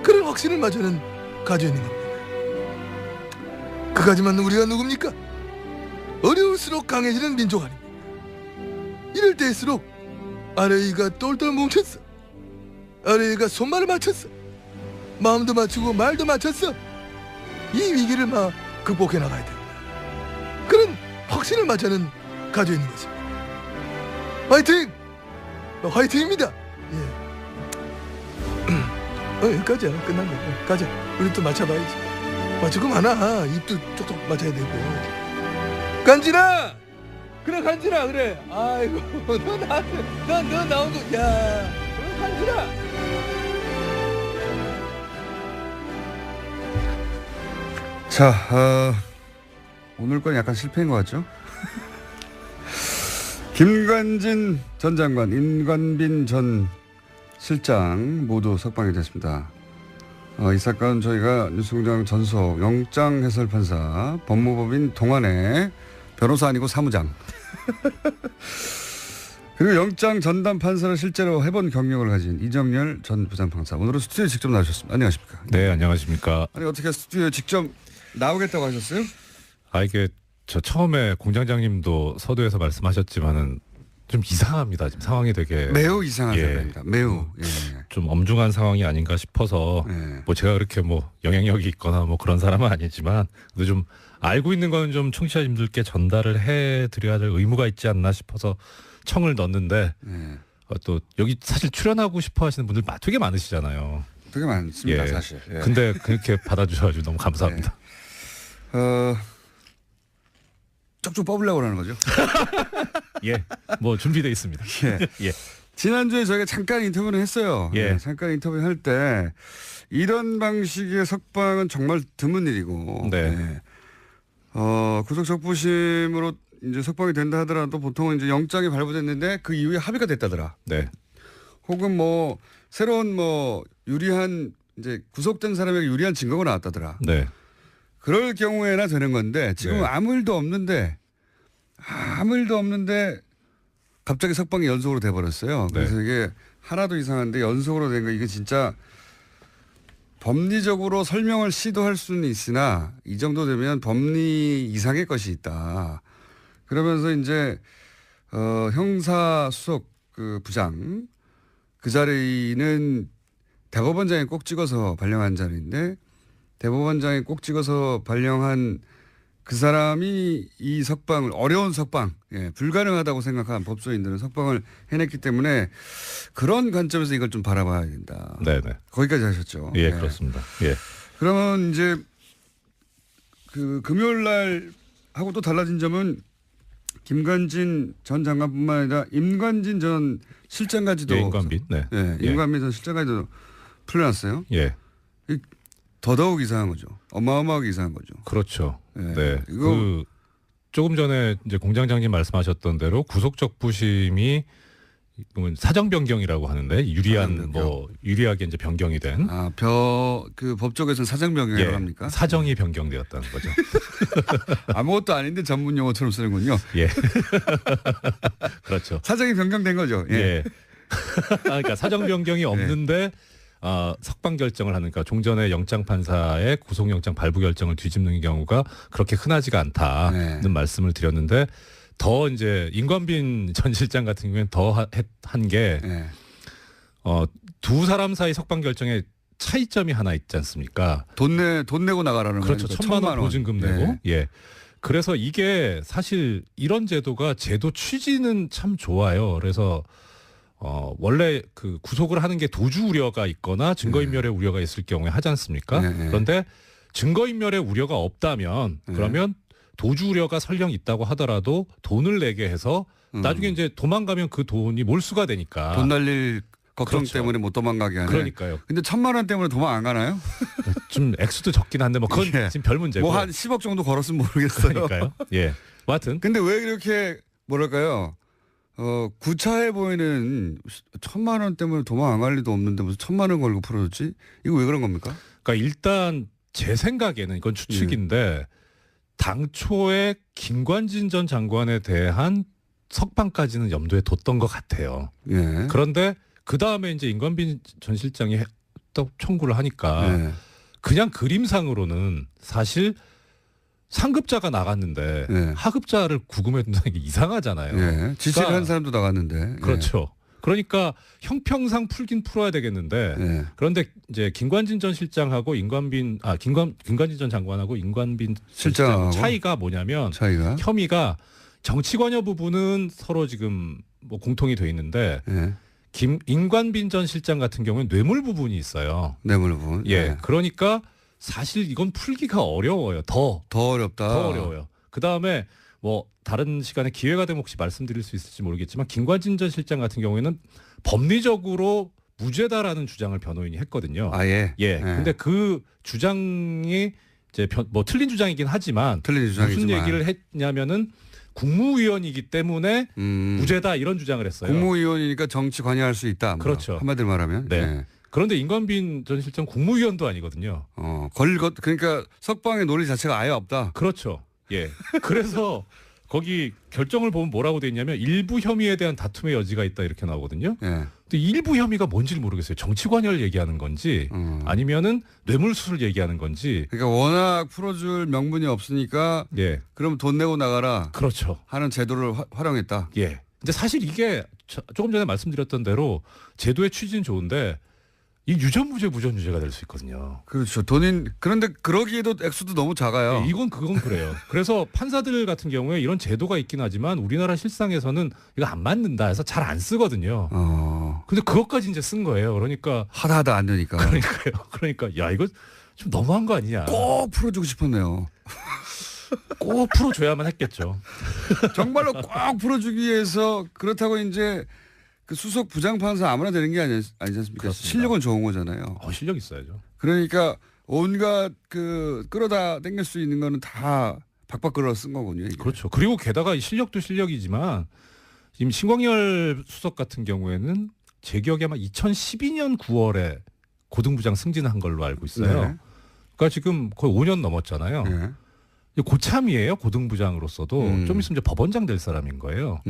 그런 확신을 마저는 가지고 있는 겁니다. 그까지만 우리가 누굽니까? 어려울수록 강해지는 민족 아닙니까? 이럴 때일수록 아래위가 똘똘 뭉쳤어. 아래위가 손발을 맞췄어. 마음도 맞추고 말도 맞췄어. 이 위기를 극복해 나가야 됩니다. 그런 확신을 마저는 가지고 있는 것입니다. 화이팅! 화이팅입니다. 예. 여기까지야. 끝났네. 가자. 우리 또 맞춰봐야지. 맞추고 많아. 입도 쪽쪽 맞아야 되고. 간지나! 그래 간지나 그래. 아이고 너 나온 거. 야 그래 간지나. 자, 오늘 건 약간 실패인 것 같죠? 김관진 전 장관, 임관빈 전 실장 모두 석방이 됐습니다. 이 사건 저희가 뉴스공장 전속 영장 해설 판사 법무법인 동안의 변호사 아니고 사무장 그리고 영장 전담 판사를 실제로 해본 경력을 가진 이정열 전 부장판사 오늘은 스튜디오에 직접 나오셨습니다. 안녕하십니까? 네, 안녕하십니까? 아니 어떻게 스튜디오에 직접 나오겠다고 하셨어요? 이게 저 처음에 공장장님도 서두에서 말씀하셨지만은 좀 이상합니다. 지금 상황이 되게 매우 이상한 예. 상황입니다. 매우 좀 엄중한 상황이 아닌가 싶어서 뭐 제가 그렇게 영향력이 있거나 그런 사람은 아니지만 그래도 좀 알고 있는 거는 좀 청취자님들께 전달을 해드려야 될 의무가 있지 않나 싶어서 청을 넣었는데 또 여기 사실 출연하고 싶어 하시는 분들 되게 많으시잖아요. 되게 많습니다. 예. 사실. 예. 근데 그렇게 받아주셔가지고 너무 감사합니다. 쪽쪽 뽑으려고 하는 거죠? 예, 준비되어 있습니다. 예. 예. 지난주에 저희가 잠깐 인터뷰를 했어요. 예. 잠깐 인터뷰 할 때 이런 방식의 석방은 정말 드문 일이고. 네. 구속 적부심으로 이제 석방이 된다 하더라도 보통은 이제 영장이 발부됐는데 그 이후에 합의가 됐다더라. 네. 혹은 새로운 유리한 이제 구속된 사람에게 유리한 증거가 나왔다더라. 네. 그럴 경우에나 되는 건데 지금 네. 아무 일도 없는데 갑자기 석방이 연속으로 돼버렸어요. 그래서 네. 이게 하나도 이상한데 연속으로 된 거 이게 진짜 법리적으로 설명을 시도할 수는 있으나 이 정도 되면 법리 이상의 것이 있다. 그러면서 이제 형사수석 부장 그 자리는 대법원장이 꼭 찍어서 발령한 자리인데 대법원장이 꼭 찍어서 발령한 그 사람이 이 석방을 어려운 석방, 불가능하다고 생각한 법조인들은 석방을 해냈기 때문에 그런 관점에서 이걸 좀 바라봐야 된다. 네네. 거기까지 하셨죠. 예, 그렇습니다. 예. 그러면 이제 금요일 날 하고 또 달라진 점은 김관진 전 장관뿐만 아니라 임관진 전 실장까지도 예, 임관빈. 네. 예, 예. 임관빈 전 실장까지도 풀려났어요. 예. 더더욱 이상한 거죠. 어마어마하게 이상한 거죠. 그렇죠. 예. 네. 이거 그 조금 전에 이제 공장장님 말씀하셨던 대로 구속적부심이 사정 변경이라고 하는데 유리한 유리하게 이제 변경이 된 그 법조계에서는 사정 변경이라고 합니까? 사정이 변경되었다는 거죠. 아무것도 아닌데 전문 용어처럼 쓰는군요. 예. 그렇죠. 사정이 변경된 거죠. 예. 예. 그러니까 사정 변경이 없는데 석방 결정을 하니까 종전의 영장 판사의 구속영장 발부 결정을 뒤집는 경우가 그렇게 흔하지가 않다는 말씀을 드렸는데 더 이제 임관빈 전 실장 같은 경우에는 더 한 게 두 사람 사이 석방 결정에 차이점이 하나 있지 않습니까? 돈 내고 나가라는 그렇죠. 거니까 1,000만 원 보증금 내고. 예. 그래서 이게 사실 이런 제도가 제도 취지는 참 좋아요. 그래서 원래 그 구속을 하는 게 도주 우려가 있거나 증거인멸의 우려가 있을 경우에 하지 않습니까? 그런데 증거인멸의 우려가 없다면 그러면 도주 우려가 설령 있다고 하더라도 돈을 내게 해서 나중에 이제 도망가면 그 돈이 몰수가 되니까. 돈 날릴 걱정 그렇죠. 때문에 못 도망가게 하네. 그러니까요. 근데 1,000만 원 때문에 도망 안 가나요? 좀 액수도 적긴 한데 뭐 그건 지금 별 문제고. 뭐 한 10억 정도 걸었으면 모르겠어요. 그러니까요. 예. 뭐 하여튼. 근데 왜 이렇게 뭐랄까요? 구차해 보이는 1,000만 원 때문에 도망 안 갈 리도 없는데 무슨 1,000만 원 걸고 풀어줬지? 이거 왜 그런 겁니까? 그러니까 일단 제 생각에는 이건 추측인데 당초에 김관진 전 장관에 대한 석방까지는 염두에 뒀던 것 같아요. 예. 그런데 그 다음에 이제 임관빈 전 실장이 또 청구를 하니까 그냥 그림상으로는 사실 상급자가 나갔는데 하급자를 구금해 둔다는 게 이상하잖아요. 예. 지시를 한 사람도 나갔는데. 그렇죠. 그러니까 형평상 풀긴 풀어야 되겠는데 그런데 이제 김관진 전 실장하고 김관진 전 장관하고 임관빈 실장 차이가 뭐냐면 혐의가 정치 관여 부분은 서로 지금 뭐 공통이 돼 있는데 임관빈 전 실장 같은 경우는 뇌물 부분이 있어요. 뇌물 부분. 예. 그러니까 사실 이건 풀기가 어려워요. 더 어렵다. 더 어려워요. 그 다음에 뭐 다른 시간에 기회가 되면 혹시 말씀드릴 수 있을지 모르겠지만 김관진 전 실장 같은 경우에는 법리적으로 무죄다라는 주장을 변호인이 했거든요. 예. 근데 그 주장이 이제 뭐 틀린 주장이긴 하지만 무슨 얘기를 했냐면은 국무위원이기 때문에 무죄다 이런 주장을 했어요. 국무위원이니까 정치 관여할 수 있다. 뭐. 그렇죠. 한마디로 말하면. 네. 그런데 임관빈 전 실장 국무위원도 아니거든요. 그러니까 석방의 논리 자체가 아예 없다. 그렇죠. 예. 그래서 거기 결정을 보면 뭐라고 돼 있냐면 일부 혐의에 대한 다툼의 여지가 있다 이렇게 나오거든요. 근데 일부 혐의가 뭔지를 모르겠어요. 정치 관여를 얘기하는 건지 아니면은 뇌물수수를 얘기하는 건지. 그러니까 워낙 풀어줄 명분이 없으니까 그럼 돈 내고 나가라. 그렇죠. 하는 제도를 활용했다. 예. 근데 사실 이게 조금 전에 말씀드렸던 대로 제도의 취지는 좋은데 이 유전무죄 무전유죄가 될 수 있거든요. 그렇죠. 그런데 그러기에도 액수도 너무 작아요. 네, 그건 그래요. 그래서 판사들 같은 경우에 이런 제도가 있긴 하지만 우리나라 실상에서는 이거 안 맞는다 해서 잘 안 쓰거든요. 근데 그것까지 이제 쓴 거예요. 그러니까 하다 안 되니까. 그러니까 야 이거 좀 너무한 거 아니냐. 꼭 풀어주고 싶었네요. 꼭 풀어줘야만 했겠죠. 정말로 꼭 풀어주기 위해서 그렇다고 이제 그 수석 부장판사 아무나 되는 게 아니지 않습니까? 그렇습니다. 실력은 좋은 거잖아요. 실력 있어야죠. 그러니까 온갖 끌어다 땡길 수 있는 거는 다 박박 끌어 쓴 거군요. 이게. 그렇죠. 그리고 게다가 실력도 실력이지만 지금 신광열 수석 같은 경우에는 제 기억에 아마 2012년 9월에 고등부장 승진한 걸로 알고 있어요. 그러니까 지금 거의 5년 넘었잖아요. 고참이에요. 고등부장으로서도 좀 있으면 이제 법원장 될 사람인 거예요.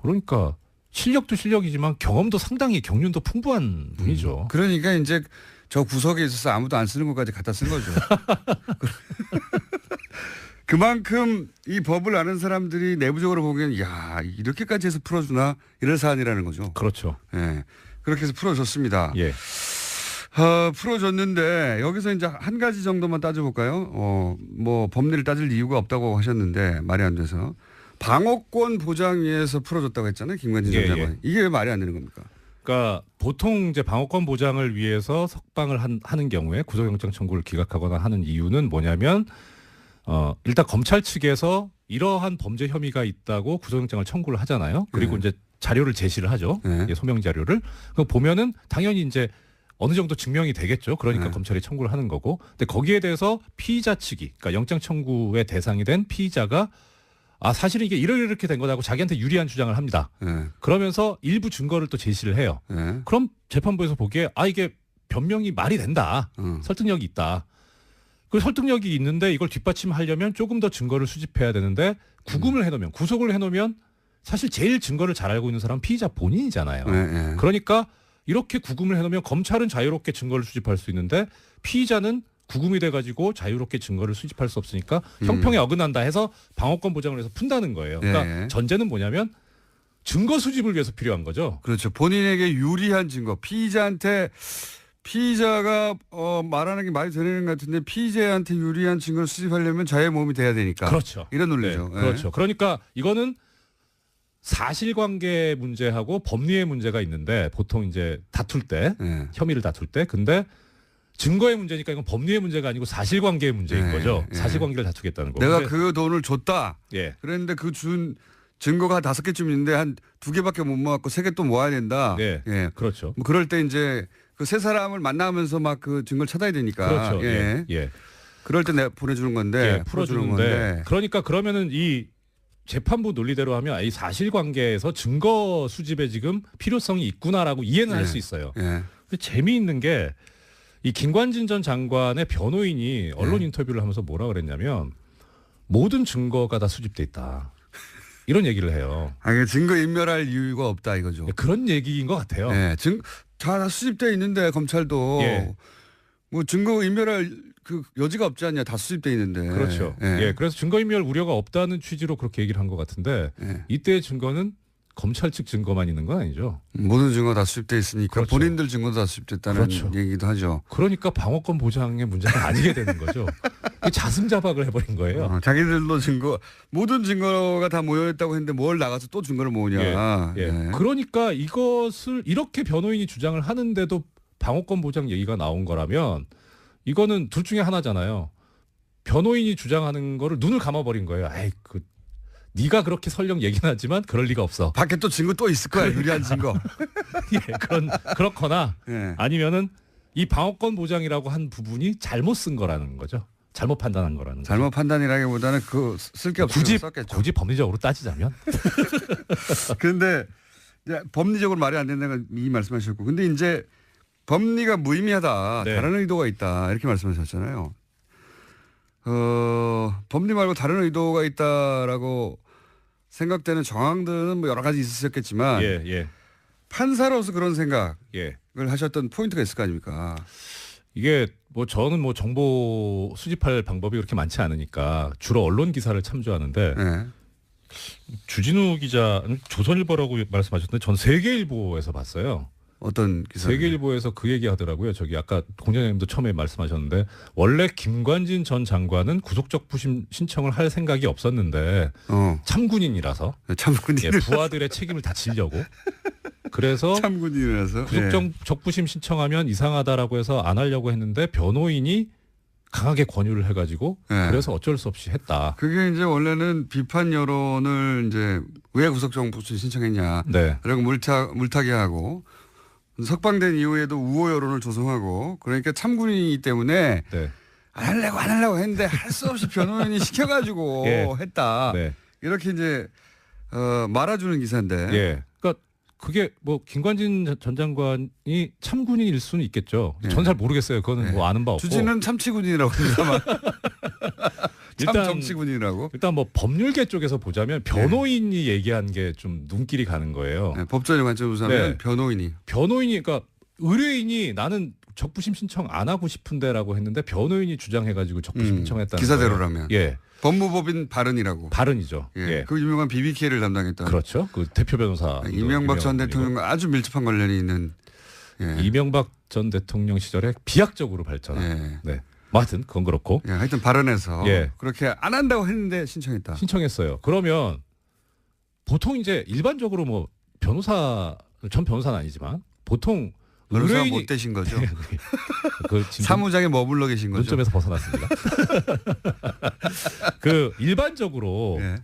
그러니까 실력도 실력이지만 경험도 상당히 경륜도 풍부한 분이죠. 그러니까 이제 저 구석에 있어서 아무도 안 쓰는 것까지 갖다 쓴 거죠. 그만큼 이 법을 아는 사람들이 내부적으로 보기엔 야 이렇게까지 해서 풀어주나 이럴 사안이라는 거죠. 그렇죠. 예, 그렇게 해서 풀어줬습니다. 예. 풀어줬는데 여기서 이제 한 가지 정도만 따져볼까요? 뭐 법리를 따질 이유가 없다고 하셨는데 말이 안 돼서. 방어권 보장 위해서 풀어줬다고 했잖아요. 김관진 전 장관이. 이게 왜 말이 안 되는 겁니까? 그러니까 보통 이제 방어권 보장을 위해서 석방을 하는 경우에 구속영장 청구를 기각하거나 하는 이유는 뭐냐면 일단 검찰 측에서 이러한 범죄 혐의가 있다고 구속영장을 청구를 하잖아요. 그리고 이제 자료를 제시를 하죠. 예, 소명 자료를. 그럼 보면은 당연히 이제 어느 정도 증명이 되겠죠. 그러니까 검찰이 청구를 하는 거고. 근데 거기에 대해서 피의자 측이, 그러니까 영장 청구의 대상이 된 피의자가 사실은 이게 이렇게 된 거다고 자기한테 유리한 주장을 합니다. 그러면서 일부 증거를 또 제시를 해요. 그럼 재판부에서 보기에 이게 변명이 말이 된다. 설득력이 있다. 그 설득력이 있는데 이걸 뒷받침하려면 조금 더 증거를 수집해야 되는데 구금을 해놓으면, 구속을 해놓으면 사실 제일 증거를 잘 알고 있는 사람은 피의자 본인이잖아요. 그러니까 이렇게 구금을 해놓으면 검찰은 자유롭게 증거를 수집할 수 있는데 피의자는 구금이 돼가지고 자유롭게 증거를 수집할 수 없으니까 형평에 어긋난다 해서 방어권 보장을 해서 푼다는 거예요. 그러니까 전제는 뭐냐면 증거 수집을 위해서 필요한 거죠. 그렇죠. 본인에게 유리한 증거. 피의자가 말하는 게 말이 되는 것 같은데 피의자한테 유리한 증거를 수집하려면 자의 몸이 돼야 되니까. 그렇죠. 이런 논리죠. 네, 그렇죠. 그러니까 이거는 사실관계 문제하고 법리의 문제가 있는데 보통 이제 다툴 때 혐의를 다툴 때 근데 증거의 문제니까 이건 법리의 문제가 아니고 사실관계의 문제인 거죠. 사실관계를 다투겠다는 거. 내가 그 돈을 줬다. 예. 그랬는데 그 준 증거가 5개쯤 있는데 한 2개밖에 못 모았고 3개 또 모아야 된다. 네. 예. 그렇죠. 뭐 그럴 때 이제 그 세 사람을 만나면서 막 그 증거를 찾아야 되니까. 그렇죠. 예. 예. 그럴 때 내가 보내주는 건데. 풀어주는 건데. 그러니까 그러면은 이 재판부 논리대로 하면 이 사실관계에서 증거 수집에 지금 필요성이 있구나라고 이해는 할 수 있어요. 근데 재미있는 게 이 김관진 전 장관의 변호인이 언론 인터뷰를 하면서 뭐라 그랬냐면 모든 증거가 다 수집돼 있다. 이런 얘기를 해요. 증거 인멸할 이유가 없다 이거죠. 그런 얘기인 것 같아요. 다 수집돼 있는데 검찰도 뭐 증거 인멸할 그 여지가 없지 않냐. 다 수집돼 있는데. 그렇죠. 그래서 증거인멸 우려가 없다는 취지로 그렇게 얘기를 한 것 같은데 이때의 증거는 검찰 측 증거만 있는 건 아니죠. 모든 증거 다 수집돼 있으니까 그렇죠. 본인들 증거도 다 수집됐다는 얘기도 하죠. 그러니까 방어권 보장의 문제가 아니게 되는 거죠. 자승자박을 해버린 거예요. 자기들도 모든 증거가 다 모여있다고 했는데 뭘 나가서 또 증거를 모으냐. 그러니까 이것을 이렇게 변호인이 주장을 하는데도 방어권 보장 얘기가 나온 거라면 이거는 둘 중에 하나잖아요. 변호인이 주장하는 거를 눈을 감아버린 거예요. 네가 그렇게 설령 얘기는 하지만 그럴 리가 없어. 밖에 또 증거 또 있을 거야. 유리한 증거. 그렇거나 아니면은 이 방어권 보장이라고 한 부분이 잘못 쓴 거라는 거죠. 잘못 판단한 거라는 거죠. 잘못 판단이라기보다는 그 쓸 게 없어서 썼겠죠. 굳이 법리적으로 따지자면. 그런데 법리적으로 말이 안 된다는 이 말씀하셨고, 근데 이제 법리가 무의미하다. 다른 의도가 있다. 이렇게 말씀하셨잖아요. 법리 말고 다른 의도가 있다라고 생각되는 정황들은 뭐 여러 가지 있으셨겠지만 판사로서 그런 생각을 하셨던 포인트가 있을 거 아닙니까? 이게 뭐 저는 뭐 정보 수집할 방법이 그렇게 많지 않으니까 주로 언론 기사를 참조하는데 주진우 기자 조선일보라고 말씀하셨는데 전 세계일보에서 봤어요. 어떤 기사? 세계일보에서 그 얘기 하더라고요. 저기 아까 공장장님도 처음에 말씀하셨는데 원래 김관진 전 장관은 구속적부심 신청을 할 생각이 없었는데 참군인이라서 부하들의 책임을 다 지려고 그래서 참군인이라서 구속적부심 신청하면 이상하다라고 해서 안 하려고 했는데 변호인이 강하게 권유를 해가지고 그래서 어쩔 수 없이 했다. 그게 이제 원래는 비판 여론을 이제 왜 구속적부심 신청했냐. 그리고 물타기 하고. 석방된 이후에도 우호 여론을 조성하고 그러니까 참군인이기 때문에 안 하려고 했는데 할 수 없이 변호인이 시켜가지고 했다. 이렇게 이제 말아주는 기사인데. 그러니까 그게 뭐 김관진 전 장관이 참군인일 수는 있겠죠. 전 잘 모르겠어요. 그거는 뭐 아는 바 없고. 주진은 참치군이라고 합니다만. 참 정치군이라고. 일단 뭐 법률계 쪽에서 보자면 변호인이 얘기한 게 좀 눈길이 가는 거예요. 법적인 관점에서 보자면 변호인이 그러니까 의뢰인이 나는 적부심 신청 안 하고 싶은데라고 했는데 변호인이 주장해가지고 적부심 신청했다는 기사대로라면. 거예요. 법무법인 발언이라고. 발언이죠. 그 유명한 BBK를 담당했던. 그렇죠. 그 대표 변호사. 이명박 전 대통령과 아주 밀접한 관련이 있는. 이명박 전 대통령 시절에 비약적으로 발전한. 뭐 하여튼 그건 그렇고. 하여튼 발언해서 그렇게 안 한다고 했는데 신청했어요. 그러면 보통 이제 일반적으로 뭐 전 변호사는 아니지만 보통 변호사가 의뢰인이 못 되신 거죠. 그 지금 사무장에 머물러 계신 거죠. 논점에서 벗어났습니다. 그 일반적으로 예.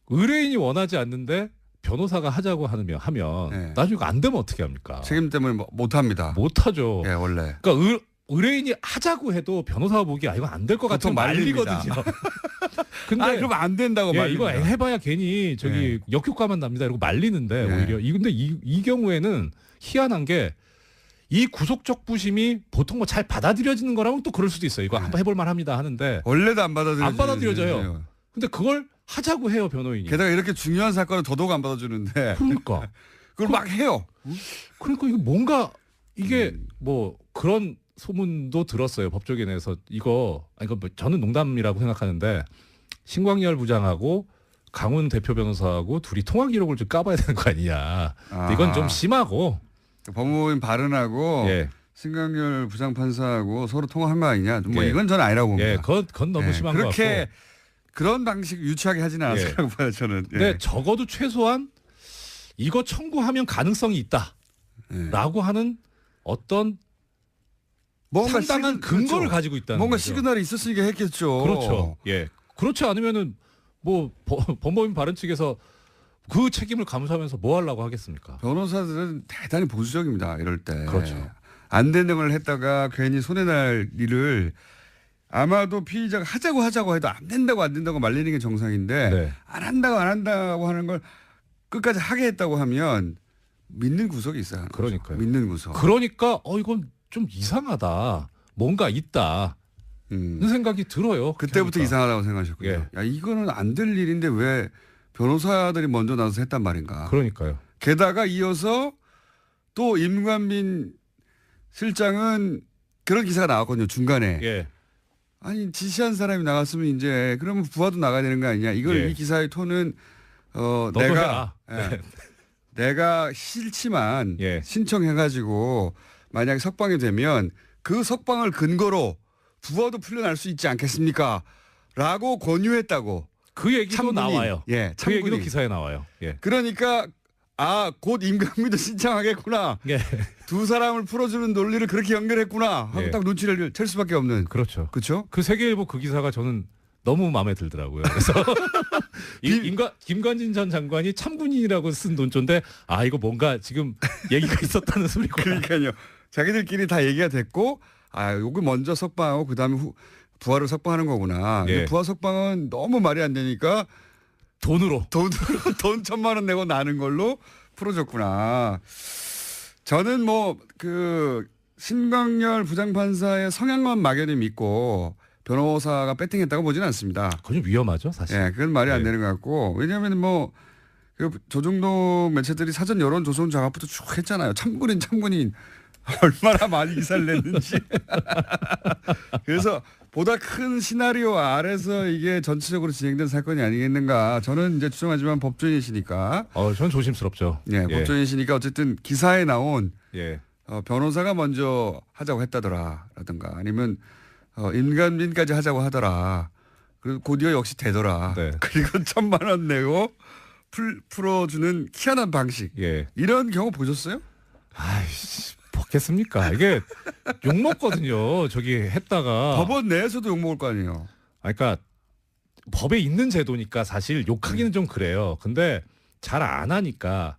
의뢰인이 원하지 않는데 변호사가 하자고 하면 예. 나중에 안 되면 어떻게 합니까? 책임 때문에 못 합니다. 못 하죠. 예, 원래. 그러니까 의뢰인이 하자고 해도 변호사가 보기에 이거 안 될 것 같은 보통 말리거든요. 근데 그럼 안 된다고 예, 말입니다. 이거 해봐야 괜히 저기 예. 역효과만 납니다. 이러고 말리는데 예. 오히려 근데 이 경우에는 희한한 게 이 구속적 부심이 보통 뭐 잘 받아들여지는 거라면 또 그럴 수도 있어요. 이거 한번 해볼 만합니다 하는데 원래도 안 받아들여져요. 안 받아들여져요. 근데 그걸 하자고 해요 변호인이. 게다가 이렇게 중요한 사건을 더더욱 안 받아주는데 그러니까 그걸 막 해요. 그러니까 이거 뭔가 이게 뭐 그런 소문도 들었어요. 법조계에서 이거 뭐 저는 농담이라고 생각하는데 신광열 부장하고 강훈 대표 변호사하고 둘이 통화 기록을 좀 까봐야 되는 거 아니냐. 근데 이건 좀 심하고. 법무부인 발언하고 예. 신광열 부장판사하고 서로 통화한 거 아니냐. 뭐 예. 이건 저는 아니라고 봅니다. 예, 그건 너무 예. 심한 것 같고. 그렇게 그런 방식 유치하게 하지는 않았을 예. 거라고 봐요 저는. 예. 근데 적어도 최소한 이거 청구하면 가능성이 예. 있다라고 하는 어떤 뭔가 상당한 근거를 그렇죠. 가지고 있다는 뭔가 거죠. 시그널이 있었으니까 했겠죠. 그렇죠. 예. 그렇지 않으면은 뭐 법무부인 발언 측에서 그 책임을 감수하면서 뭐 하려고 하겠습니까? 변호사들은 대단히 보수적입니다. 이럴 때. 그렇죠. 안 되는 걸 했다가 괜히 손해날 일을 아마도 피의자가 하자고 해도 안 된다고 말리는 게 정상인데 네. 안 한다고 하는 걸 끝까지 하게 했다고 하면 믿는 구석이 있어요. 그러니까요. 믿는 구석. 그러니까 이건 좀 이상하다. 뭔가 있다. 는 생각이 들어요. 그때부터 그러니까. 이상하다고 생각하셨군요. 예. 야 이거는 안 될 일인데 왜 변호사들이 먼저 나서서 했단 말인가. 그러니까요. 게다가 이어서 또 임관민 실장은 그런 기사가 나왔거든요. 중간에. 예. 아니 지시한 사람이 나갔으면 이제 그러면 부하도 나가야 되는 거 아니냐. 이걸 예. 이 기사의 톤은 너도 내가 해라. 네. 내가 싫지만 예. 신청해가지고 만약에 석방이 되면 그 석방을 근거로 부하도 풀려날 수 있지 않겠습니까? 라고 권유했다고. 그 얘기도 참군이. 나와요. 예, 그 얘기도 참군이. 기사에 나와요. 예. 그러니까 곧 임관민도 신청하겠구나. 예. 두 사람을 풀어주는 논리를 그렇게 연결했구나 하고 예. 딱 눈치를 챌 수밖에 없는. 그렇죠. 그렇죠? 그 세계일보 그 기사가 저는 너무 마음에 들더라고요. 그래서 김관진 전 장관이 참군인이라고 쓴 논조인데 이거 뭔가 지금 얘기가 있었다는 소리고. 그러니까요. 자기들끼리 다 얘기가 됐고 요거 먼저 석방하고 그다음에 부하를 석방하는 거구나. 예. 부하 석방은 너무 말이 안 되니까 돈으로. 돈 1,000만 원 내고 나는 걸로 풀어줬구나. 저는 뭐 그 신광열 부장판사의 성향만 막연히 믿고 변호사가 배팅했다고 보지는 않습니다. 그건 좀 위험하죠, 사실. 예, 그건 말이 안 네. 되는 것 같고 왜냐하면 뭐 조중동 매체들이 사전 여론 조성 작업부터 쭉 했잖아요. 참군인 얼마나 많이 기사를 냈는지. 그래서 보다 큰 시나리오 아래서 이게 전체적으로 진행된 사건이 아니겠는가. 저는 이제 추정하지만 법조인이시니까. 전 조심스럽죠. 예, 법조인이시니까 어쨌든 기사에 나온 예. 변호사가 먼저 하자고 했다더라라든가 아니면 임관민까지 하자고 하더라. 그리고 곧이어 역시 되더라. 네. 그리고 1,000만 원 내고 풀어주는 희한한 방식. 예. 이런 경우 보셨어요? 아이씨, 먹겠습니까? 이게 욕 먹거든요. 저기 했다가. 법원 내에서도 욕먹을 거 아니에요. 그러니까 법에 있는 제도니까 사실 욕하기는 좀 그래요. 근데 잘 안 하니까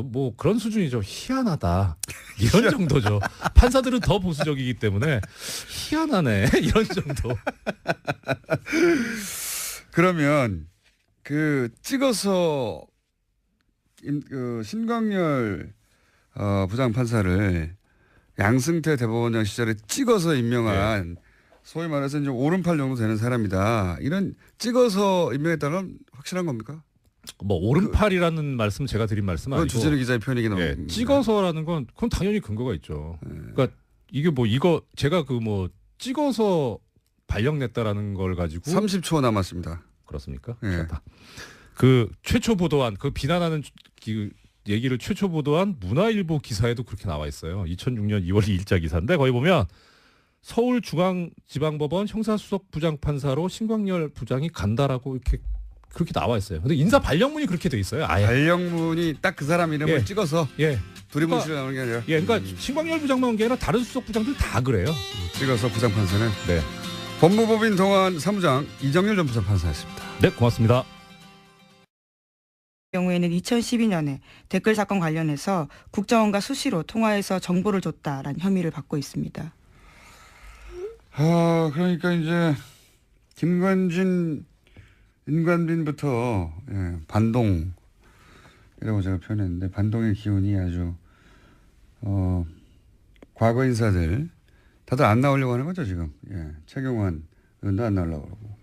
뭐 그런 수준이죠. 희한하다. 이런 정도죠. 판사들은 더 보수적이기 때문에 희한하네. 이런 정도. 그러면 찍어서 신광열 부장 판사를 양승태 대법원장 시절에 찍어서 임명한 소위 말해서 이제 오른팔 정도 되는 사람이다. 이런 찍어서 임명했다는 확실한 겁니까? 뭐 오른팔이라는 말씀 제가 드린 말씀은 그건 아니고 주진우 기자의 표현이긴 예, 합니다. 찍어서라는 건 그건 당연히 근거가 있죠. 그러니까 이게 뭐 이거 제가 찍어서 발령냈다라는 걸 가지고 30초 남았습니다. 그렇습니까? 예. 그 최초 보도한 그 비난하는 얘기를 최초 보도한 문화일보 기사에도 그렇게 나와 있어요. 2006년 2월 2일자 기사인데 거기 보면 서울중앙지방법원 형사수석 부장판사로 신광열 부장이 간다라고 이렇게 그렇게 나와 있어요. 근데 인사 발령문이 그렇게 돼 있어요. 아예. 발령문이 딱 그 사람 이름을 예. 찍어서 예. 두리번씩 나오는 게 아니라 그러니까 신광열 부장만 온 게 아니라 다른 수석 부장들 다 그래요. 찍어서 부장판사는 네. 법무법인 동안 사무장 이정열 전 부장판사였습니다. 네, 고맙습니다. 경우에는 2012년에 댓글 사건 관련해서 국정원과 수시로 통화해서 정보를 줬다라는 혐의를 받고 있습니다. 그러니까 이제 김관진, 인관빈부터 반동이라고 제가 표현했는데 반동의 기운이 아주 과거 인사들 다들 안 나오려고 하는 거죠 지금. 최경환 의원도 안 나오려고 그러고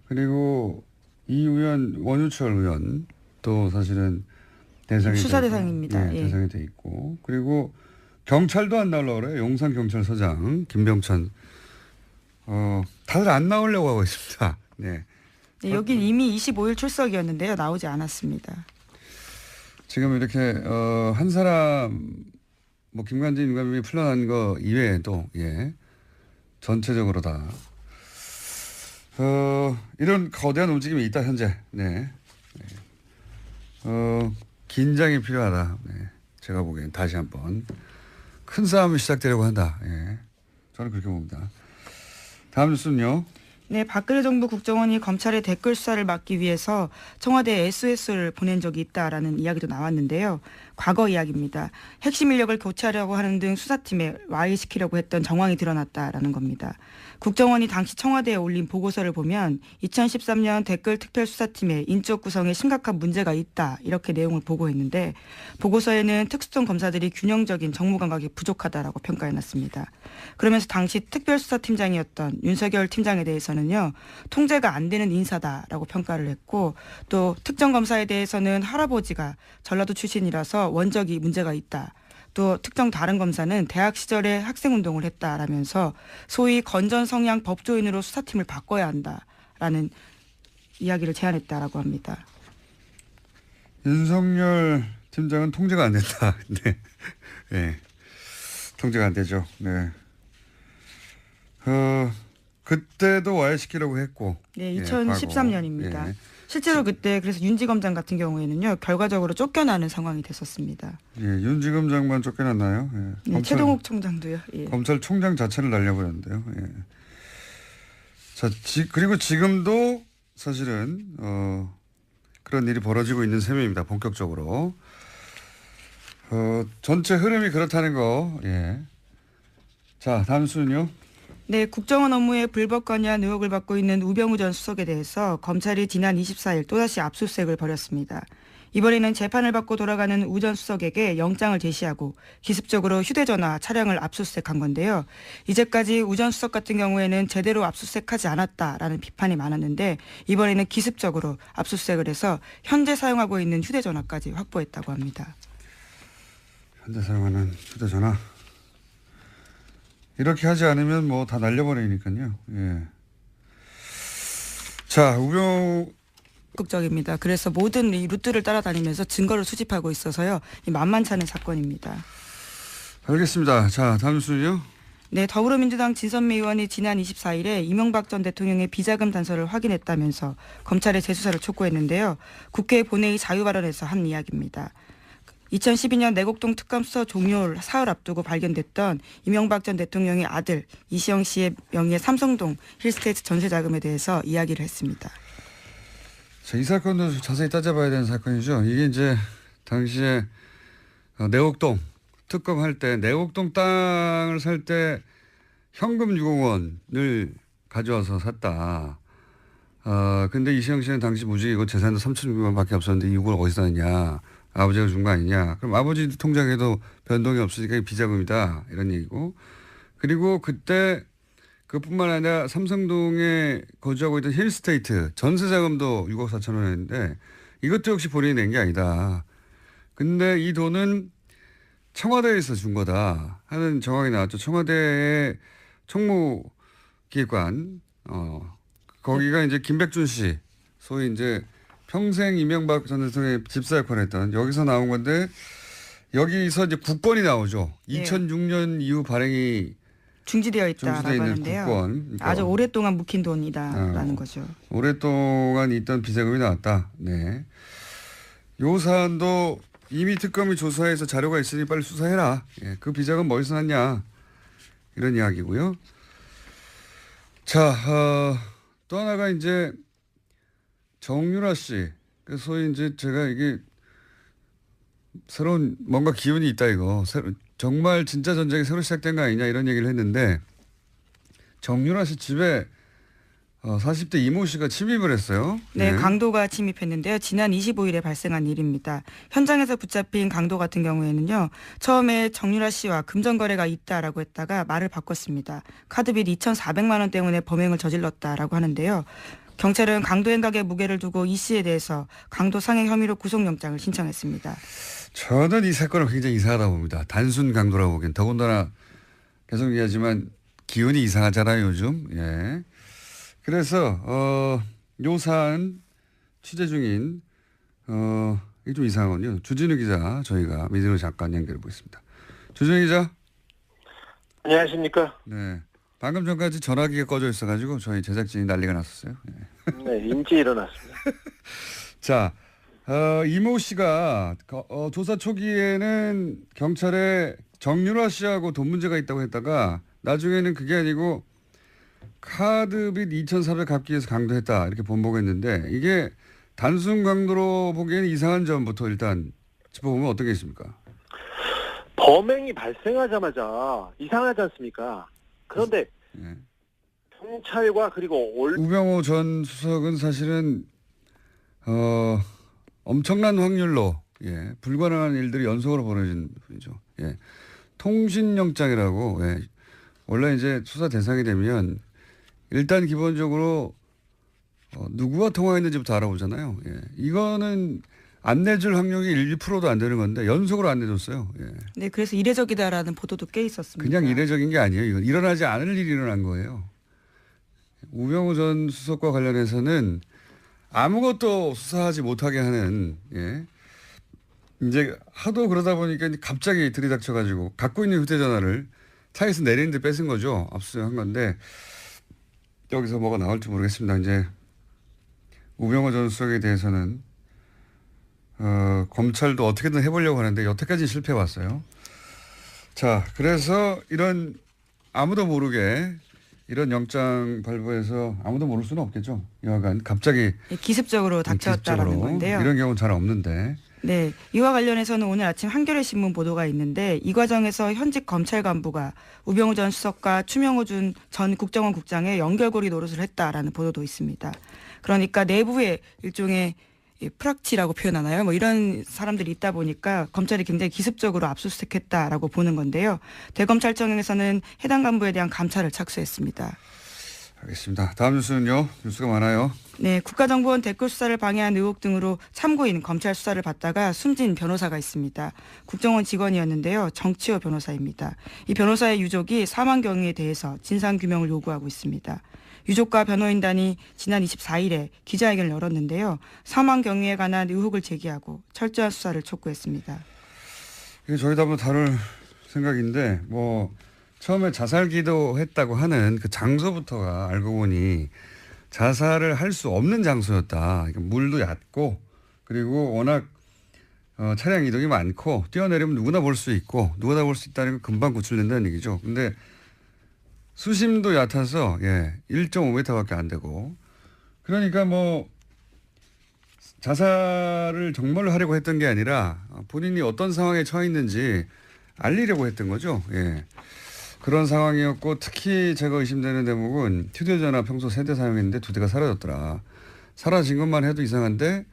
그리고 이 의원 원유철 의원 또 사실은 대상이 수사 대상입니다. 예. 대상이 돼 있고 그리고 경찰도 안 나오려고 그래요. 용산 경찰서장 김병천 다들 안 나오려고 하고 있습니다. 네. 네, 여긴 이미 25일 출석이었는데요. 나오지 않았습니다. 지금 이렇게 한 사람 뭐 김관진 인감이 풀려난 거 이외에도 전체적으로 다 이런 거대한 움직임이 있다 현재. 네. 긴장이 필요하다. 네. 제가 보기엔 다시 한번 큰 싸움이 시작되려고 한다. 저는 그렇게 봅니다. 다음 뉴스는요. 네, 박근혜 정부 국정원이 검찰의 댓글 수사를 막기 위해서 청와대에 SOS를 보낸 적이 있다라는 이야기도 나왔는데요. 과거 이야기입니다. 핵심 인력을 교체하려고 하는 등 수사팀에 와해시키려고 했던 정황이 드러났다라는 겁니다. 국정원이 당시 청와대에 올린 보고서를 보면 2013년 댓글 특별수사팀의 인적 구성에 심각한 문제가 있다 이렇게 내용을 보고했는데 보고서에는 특수통 검사들이 균형적인 정무 감각이 부족하다라고 평가해놨습니다. 그러면서 당시 특별수사팀장이었던 윤석열 팀장에 대해서는요. 통제가 안 되는 인사다라고 평가를 했고 또 특정 검사에 대해서는 할아버지가 전라도 출신이라서 원적이 문제가 있다. 또 특정 다른 검사는 대학 시절에 학생운동을 했다라면서 소위 건전 성향 법조인으로 수사팀을 바꿔야 한다라는 이야기를 제안했다라고 합니다. 윤석열 팀장은 통제가 안 된다. 네. 네. 통제가 안 되죠. 네. 그때도 와해시키려고 했고. 네, 2013년입니다. 실제로 그때 그래서 윤지검장 같은 경우에는요 결과적으로 쫓겨나는 상황이 됐었습니다. 윤지검장만 쫓겨났나요? 네, 최동욱 총장도요. 검찰총장 자체를 날려버렸는데요. 자, 그리고 지금도 사실은 그런 일이 벌어지고 있는 셈입니다. 본격적으로 전체 흐름이 그렇다는 거. 자, 다음 수는요. 네, 국정원 업무에 불법 관여한 의혹을 받고 있는 우병우 전 수석에 대해서 검찰이 지난 24일 또다시 압수수색을 벌였습니다. 이번에는 재판을 받고 돌아가는 우 전 수석에게 영장을 제시하고 기습적으로 휴대전화 차량을 압수수색한 건데요. 이제까지 우 전 수석 같은 경우에는 제대로 압수수색하지 않았다라는 비판이 많았는데 이번에는 기습적으로 압수수색을 해서 현재 사용하고 있는 휴대전화까지 확보했다고 합니다. 현재 사용하는 휴대전화. 이렇게 하지 않으면 뭐 다 날려버리니까요. 자, 우병우 적극적입니다. 그래서 모든 이 루트를 따라다니면서 증거를 수집하고 있어서요. 만만치 않은 사건입니다. 알겠습니다. 자, 다음 뉴스는요. 네, 더불어민주당 진선미 의원이 지난 24일에 이명박 전 대통령의 비자금 단서를 확인했다면서 검찰의 재수사를 촉구했는데요. 국회 본회의 자유 발언에서 한 이야기입니다. 2012년 내곡동 특감 수사 종료 사흘 앞두고 발견됐던 이명박 전 대통령의 아들 이시영 씨의 명의의 삼성동 힐스테이트 전세 자금에 대해서 이야기를 했습니다. 자, 이 사건도 자세히 따져봐야 되는 사건이죠. 이게 이제 당시에 내곡동 특검할 때 내곡동 땅을 살 때 현금 6억 원을 가져와서 샀다. 근데 이시영 씨는 당시 무직이고 재산도 3,600만 밖에 없었는데 이걸 어디서 샀냐. 아버지가 준 거 아니냐. 그럼 아버지 통장에도 변동이 없으니까 비자금이다. 이런 얘기고. 그리고 그때 그뿐만 아니라 삼성동에 거주하고 있던 힐스테이트 전세자금도 6억 4천 원이었는데 이것도 역시 본인이 낸 게 아니다. 근데 이 돈은 청와대에서 준 거다 하는 정황이 나왔죠. 청와대의 총무기획관 거기가 이제 김백준 씨 소위 이제 평생 이명박 전 대통령의 집사 역할을 했던 여기서 나온 건데 여기서 이제 국번이 나오죠. 2006년 이후 발행이 중지되어 있다라고 중지되어 있는 하는데요. 국권. 그러니까 아주 오랫동안 묵힌 돈이다라는 거죠. 오랫동안 있던 비자금이 나왔다. 네. 요 사안도 이미 특검이 조사해서 자료가 있으니 빨리 수사해라. 예, 그 비자금 어디서 났냐. 이런 이야기고요. 자, 또 하나가 이제 정유라 씨. 그래서 소위 이제 제가 이게 새로운 뭔가 기운이 있다 이거. 정말 진짜 전쟁이 새로 시작된 거 아니냐 이런 얘기를 했는데 정유라 씨 집에 40대 이모 씨가 침입을 했어요. 네, 강도가 침입했는데요. 지난 25일에 발생한 일입니다. 현장에서 붙잡힌 강도 같은 경우에는요. 처음에 정유라 씨와 금전거래가 있다라고 했다가 말을 바꿨습니다. 카드빚 2,400만 원 때문에 범행을 저질렀다라고 하는데요. 경찰은 강도 행각의 무게를 두고 이 씨에 대해서 강도 상해 혐의로 구속영장을 신청했습니다. 저는 이 사건을 굉장히 이상하다 봅니다. 단순 강도라고 보기엔. 더군다나 계속 얘기하지만 기운이 이상하잖아요 요즘. 예. 그래서 요 사안 취재 중인 이게 좀 이상하군요. 주진우 기자 저희가 미디어 잠깐 연결해 보겠습니다. 주진우 기자. 안녕하십니까? 네. 방금 전까지 전화기가 꺼져 있어가지고 저희 제작진이 난리가 났었어요. 네. 네, 인지 일어났습니다. 자, 이모 씨가 조사 초기에는 경찰에 정유라 씨하고 돈 문제가 있다고 했다가 나중에는 그게 아니고 카드빚 2,400 갚기 위해서 강도했다 이렇게 번복했는데 이게 단순 강도로 보기에는 이상한 점부터 일단 짚어보면 어떤 게 있습니까? 범행이 발생하자마자 이상하지 않습니까? 그런데 네. 경찰과 그리고 우병우 전 수석은 사실은 엄청난 확률로 불가능한 일들이 연속으로 벌어진 분이죠. 예. 통신영장이라고 원래 이제 수사 대상이 되면 일단 기본적으로 누구와 통화했는지부터 알아보잖아요. 예. 이거는 안 내줄 확률이 1%도 안 되는 건데 연속으로 안 내줬어요. 예. 네, 그래서 이례적이다라는 보도도 꽤 있었습니다. 그냥 이례적인 게 아니에요. 이건 일어나지 않을 일이 일어난 거예요. 우병우 전 수석과 관련해서는 아무것도 수사하지 못하게 하는 이제 하도 그러다 보니까 갑자기 들이닥쳐가지고 갖고 있는 휴대전화를 차에서 내리는데 뺏은 거죠. 압수수색한 건데 여기서 뭐가 나올지 모르겠습니다. 이제 우병우 전 수석에 대해서는 검찰도 어떻게든 해보려고 하는데 여태까지 실패해 왔어요. 자, 그래서 이런 아무도 모르게 이런 영장 발부해서 아무도 모를 수는 없겠죠. 여하간 갑자기 기습적으로 닥쳤다라는 건데요. 이런 경우는 잘 없는데. 네, 이와 관련해서는 오늘 아침 한겨레 신문 보도가 있는데 이 과정에서 현직 검찰 간부가 우병우 전 수석과 추명호 전 국정원 국장의 연결고리 노릇을 했다라는 보도도 있습니다. 그러니까 내부에 일종의 프락치라고 표현하나요? 뭐 이런 사람들이 있다 보니까 검찰이 굉장히 기습적으로 압수수색했다라고 보는 건데요. 대검찰청에서는 해당 간부에 대한 감찰을 착수했습니다. 알겠습니다. 다음 뉴스는요. 뉴스가 많아요. 네, 국가정보원 댓글 수사를 방해한 의혹 등으로 참고인 검찰 수사를 받다가 숨진 변호사가 있습니다. 국정원 직원이었는데요. 정치호 변호사입니다. 이 변호사의 유족이 사망 경위에 대해서 진상규명을 요구하고 있습니다. 유족과 변호인단이 지난 24일에 기자회견을 열었는데요. 사망 경위에 관한 의혹을 제기하고 철저한 수사를 촉구했습니다. 이게 저희도 한번 다룰 생각인데 처음에 자살 기도했다고 하는 그 장소부터가 알고 보니 자살을 할 수 없는 장소였다. 물도 얕고 그리고 워낙 차량 이동이 많고 뛰어내리면 누구나 볼 수 있고 누구나 볼 수 있다는 건 금방 구출된다는 얘기죠. 근데 수심도 얕아서 1.5m밖에 안 되고 그러니까 자살을 정말로 하려고 했던 게 아니라 본인이 어떤 상황에 처해 있는지 알리려고 했던 거죠. 예. 그런 상황이었고 특히 제가 의심되는 대목은 휴대전화 평소 3대 사용했는데 2대가 사라졌더라. 사라진 것만 해도 이상한데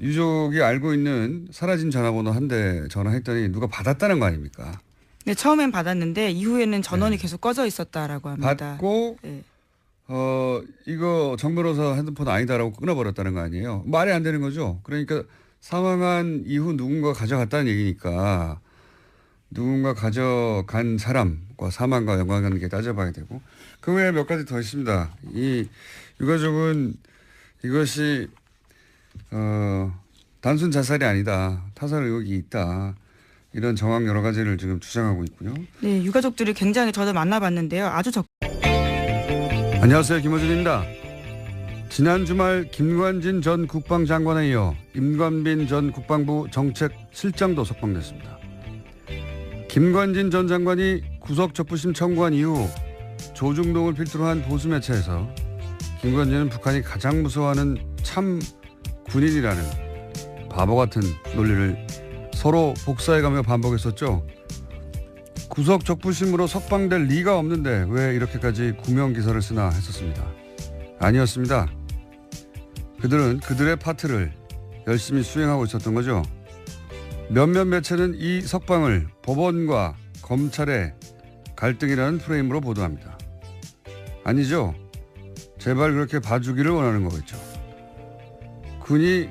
유족이 알고 있는 사라진 전화번호 1대 전화했더니 누가 받았다는 거 아닙니까? 네, 처음엔 받았는데 이후에는 전원이 계속 꺼져 있었다라고 합니다. 받고 네. 이거 정 변호사 핸드폰 아니다라고 끊어버렸다는 거 아니에요. 말이 안 되는 거죠. 그러니까 사망한 이후 누군가 가져갔다는 얘기니까 누군가 가져간 사람과 사망과 연관관계 따져봐야 되고 그 외에 몇 가지 더 있습니다. 이 유가족은 이것이 단순 자살이 아니다. 타살 의혹이 있다. 이런 정황 여러 가지를 지금 주장하고 있고요. 네, 유가족들이 굉장히 저도 만나봤는데요. 아주 안녕하세요. 김어준입니다. 지난 주말 김관진 전 국방장관에 이어 임관빈 전 국방부 정책실장도 석방됐습니다. 김관진 전 장관이 구속적부심 청구한 이후 조중동을 필두로 한 보수 매체에서 김관진은 북한이 가장 무서워하는 참 군인이라는 바보 같은 논리를 서로 복사해가며 반복했었죠. 구속적부심으로 석방될 리가 없는데 왜 이렇게까지 구명 기사를 쓰나 했었습니다. 아니었습니다. 그들은 그들의 파트를 열심히 수행하고 있었던 거죠. 몇몇 매체는 이 석방을 법원과 검찰의 갈등이라는 프레임으로 보도합니다. 아니죠. 제발 그렇게 봐주기를 원하는 거겠죠. 군이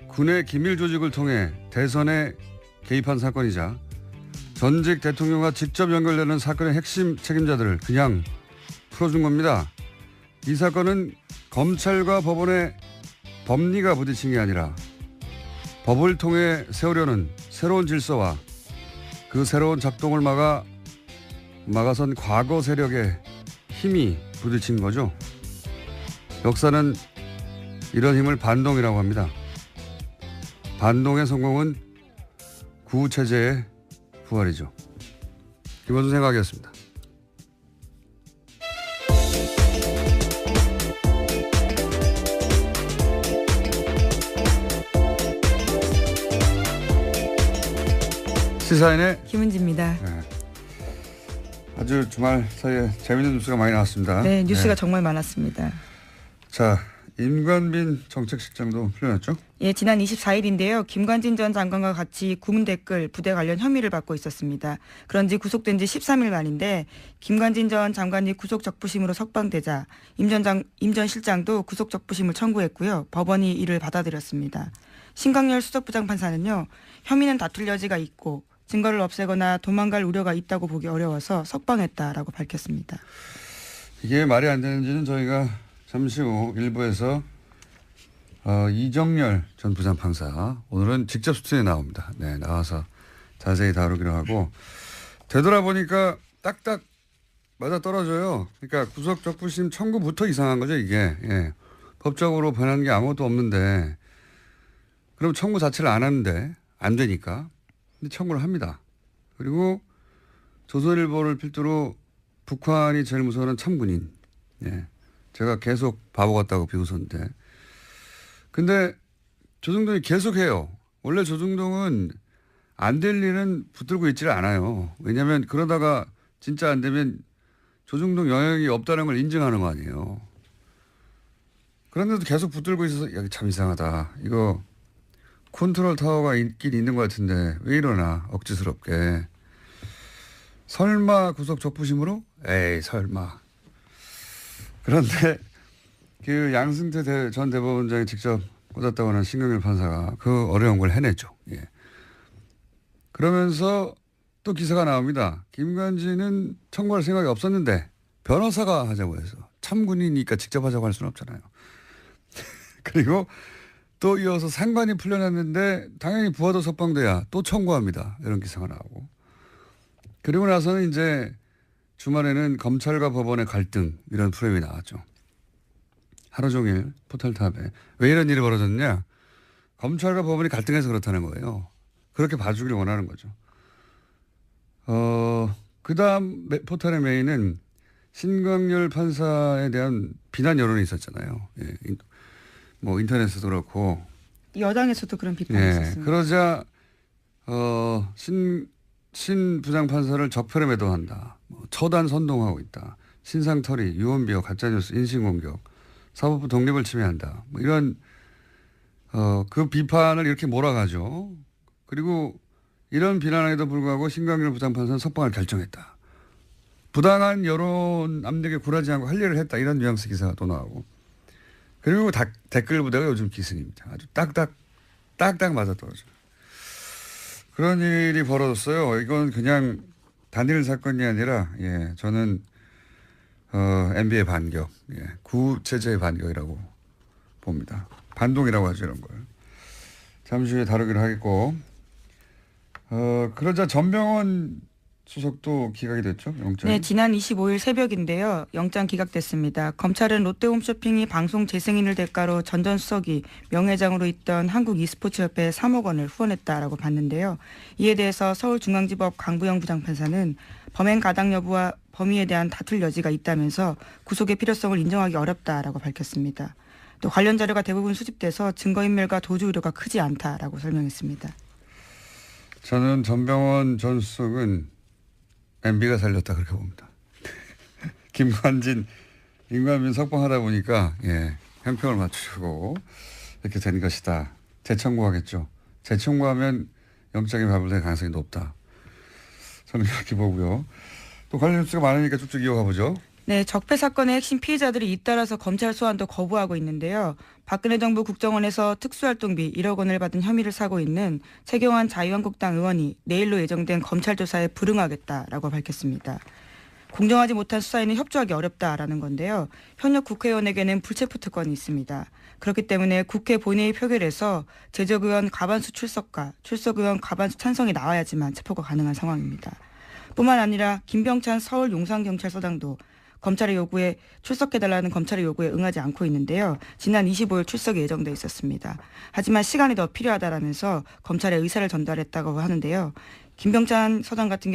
군의 기밀 조직을 통해 대선에 개입한 사건이자 전직 대통령과 직접 연결되는 사건의 핵심 책임자들을 그냥 풀어준 겁니다. 이 사건은 검찰과 법원의 법리가 부딪힌 게 아니라 법을 통해 세우려는 새로운 질서와 그 새로운 작동을 막아선 과거 세력의 힘이 부딪힌 거죠. 역사는 이런 힘을 반동이라고 합니다. 반동의 성공은 구체제의 부활이죠. 김어준 생각이었습니다. 시사인의 김은지입니다. 네. 아주 주말 사이에 재밌는 뉴스가 많이 나왔습니다. 네, 뉴스가 정말 많았습니다. 자, 임관빈 정책실장도 풀려났죠? 예, 지난 24일인데요. 김관진 전 장관과 같이 구문 댓글 부대 관련 혐의를 받고 있었습니다. 그런지 구속된 지 13일 만인데 김관진 전 장관이 구속적부심으로 석방되자 임 전 실장도 구속적부심을 청구했고요. 법원이 이를 받아들였습니다. 신광열 수석부장판사는요. 혐의는 다툴 여지가 있고 증거를 없애거나 도망갈 우려가 있다고 보기 어려워서 석방했다라고 밝혔습니다. 이게 말이 안 되는지는 저희가 잠시 후 일부에서 이정열 전 부장판사 오늘은 직접 수준에 나옵니다. 네, 나와서 자세히 다루기로 하고 되돌아보니까 딱딱 맞아 떨어져요. 그러니까 구속적부심 청구부터 이상한 거죠 이게. 예. 법적으로 변한 게 아무것도 없는데 그럼 청구 자체를 안 하는데 안 되니까 근데 청구를 합니다. 그리고 조선일보를 필두로 북한이 제일 무서워하는 참군인. 예. 제가 계속 바보 같다고 비웃었는데. 근데 조중동이 계속 해요. 원래 조중동은 안 될 일은 붙들고 있지를 않아요. 왜냐하면 그러다가 진짜 안 되면 조중동 영향이 없다는 걸 인정하는 거 아니에요. 그런데도 계속 붙들고 있어서 여기 참 이상하다. 이거 컨트롤 타워가 있긴 있는 것 같은데 왜 이러나 억지스럽게. 설마 구속적부심으로? 에이 설마. 그런데 그 양승태 전 대법원장이 직접 꽂았다고 하는 신광열 판사가 그 어려운 걸 해냈죠. 예. 그러면서 또 기사가 나옵니다. 김관진은 청구할 생각이 없었는데 변호사가 하자고 해서 참군이니까 직접 하자고 할 수는 없잖아요. 그리고 또 이어서 상관이 풀려났는데 당연히 부하도 석방돼야 또 청구합니다. 이런 기사가 나오고. 그리고 나서는 이제 주말에는 검찰과 법원의 갈등 이런 프레임이 나왔죠. 하루 종일 포털탑에. 왜 이런 일이 벌어졌냐. 검찰과 법원이 갈등해서 그렇다는 거예요. 그렇게 봐주길 원하는 거죠. 그 다음 포털의 메인은 신광열 판사에 대한 비난 여론이 있었잖아요. 예. 뭐 인터넷에도 그렇고. 여당에서도 그런 비판이 예. 있었습니다. 그러자 신 부장판사를 적폐로 매도한다. 뭐 처단 선동하고 있다. 신상털이, 유언비어, 가짜뉴스, 인신공격, 사법부 독립을 침해한다. 뭐 이런 그 비판을 이렇게 몰아가죠. 그리고 이런 비난에도 불구하고 신광열 부장판사는 석방을 결정했다. 부당한 여론 압력에 굴하지 않고 할 일을 했다. 이런 뉘앙스 기사가 또 나오고. 그리고 댓글 부대가 요즘 기승입니다. 아주 딱딱 맞아떨어져요. 그런 일이 벌어졌어요. 이건 그냥 단일 사건이 아니라, 예, 저는, MB의 반격, 예, 구체제의 반격이라고 봅니다. 반동이라고 하죠, 이런 걸. 잠시 후에 다루기로 하겠고, 그러자 전병헌 수석도 기각이 됐죠, 영장이. 네, 지난 25일 새벽인데요. 영장 기각됐습니다. 검찰은 롯데홈쇼핑이 방송 재승인을 대가로 전 전 수석이 명예회장으로 있던 한국 e스포츠협회에 3억 원을 후원했다라고 봤는데요. 이에 대해서 서울중앙지법 강부영 부장판사는 범행 가당 여부와 범위에 대한 다툴 여지가 있다면서 구속의 필요성을 인정하기 어렵다라고 밝혔습니다. 또 관련 자료가 대부분 수집돼서 증거인멸과 도주 우려가 크지 않다라고 설명했습니다. 저는 전병헌 전 수석은 MB가 살렸다 그렇게 봅니다. 김관진, 임관빈 석방하다 보니까 형평을 맞추려고 이렇게 된 것이다. 재청구하겠죠. 재청구하면 영장이 발부될 가능성이 높다. 저는 이렇게 보고요. 또 관련 뉴스가 많으니까 쭉쭉 이어가 보죠. 네, 적폐 사건의 핵심 피의자들이 잇따라서 검찰 소환도 거부하고 있는데요. 박근혜 정부 국정원에서 특수활동비 1억 원을 받은 혐의를 사고 있는 최경환 자유한국당 의원이 내일로 예정된 검찰 조사에 불응하겠다라고 밝혔습니다. 공정하지 못한 수사에는 협조하기 어렵다라는 건데요. 현역 국회의원에게는 불체포 특권이 있습니다. 그렇기 때문에 국회 본회의 표결에서 제적 의원 과반수 출석과 출석 의원 과반수 찬성이 나와야지만 체포가 가능한 상황입니다. 뿐만 아니라 김병찬 서울 용산경찰서장도 검찰의 요구에 출석해달라는 검찰의 요구에 응하지 않고 있는데요. 지난 25일 출석이 예정돼 있었습니다. 하지만 시간이 더 필요하다라면서 검찰에 의사를 전달했다고 하는데요. 김병찬 서장 같은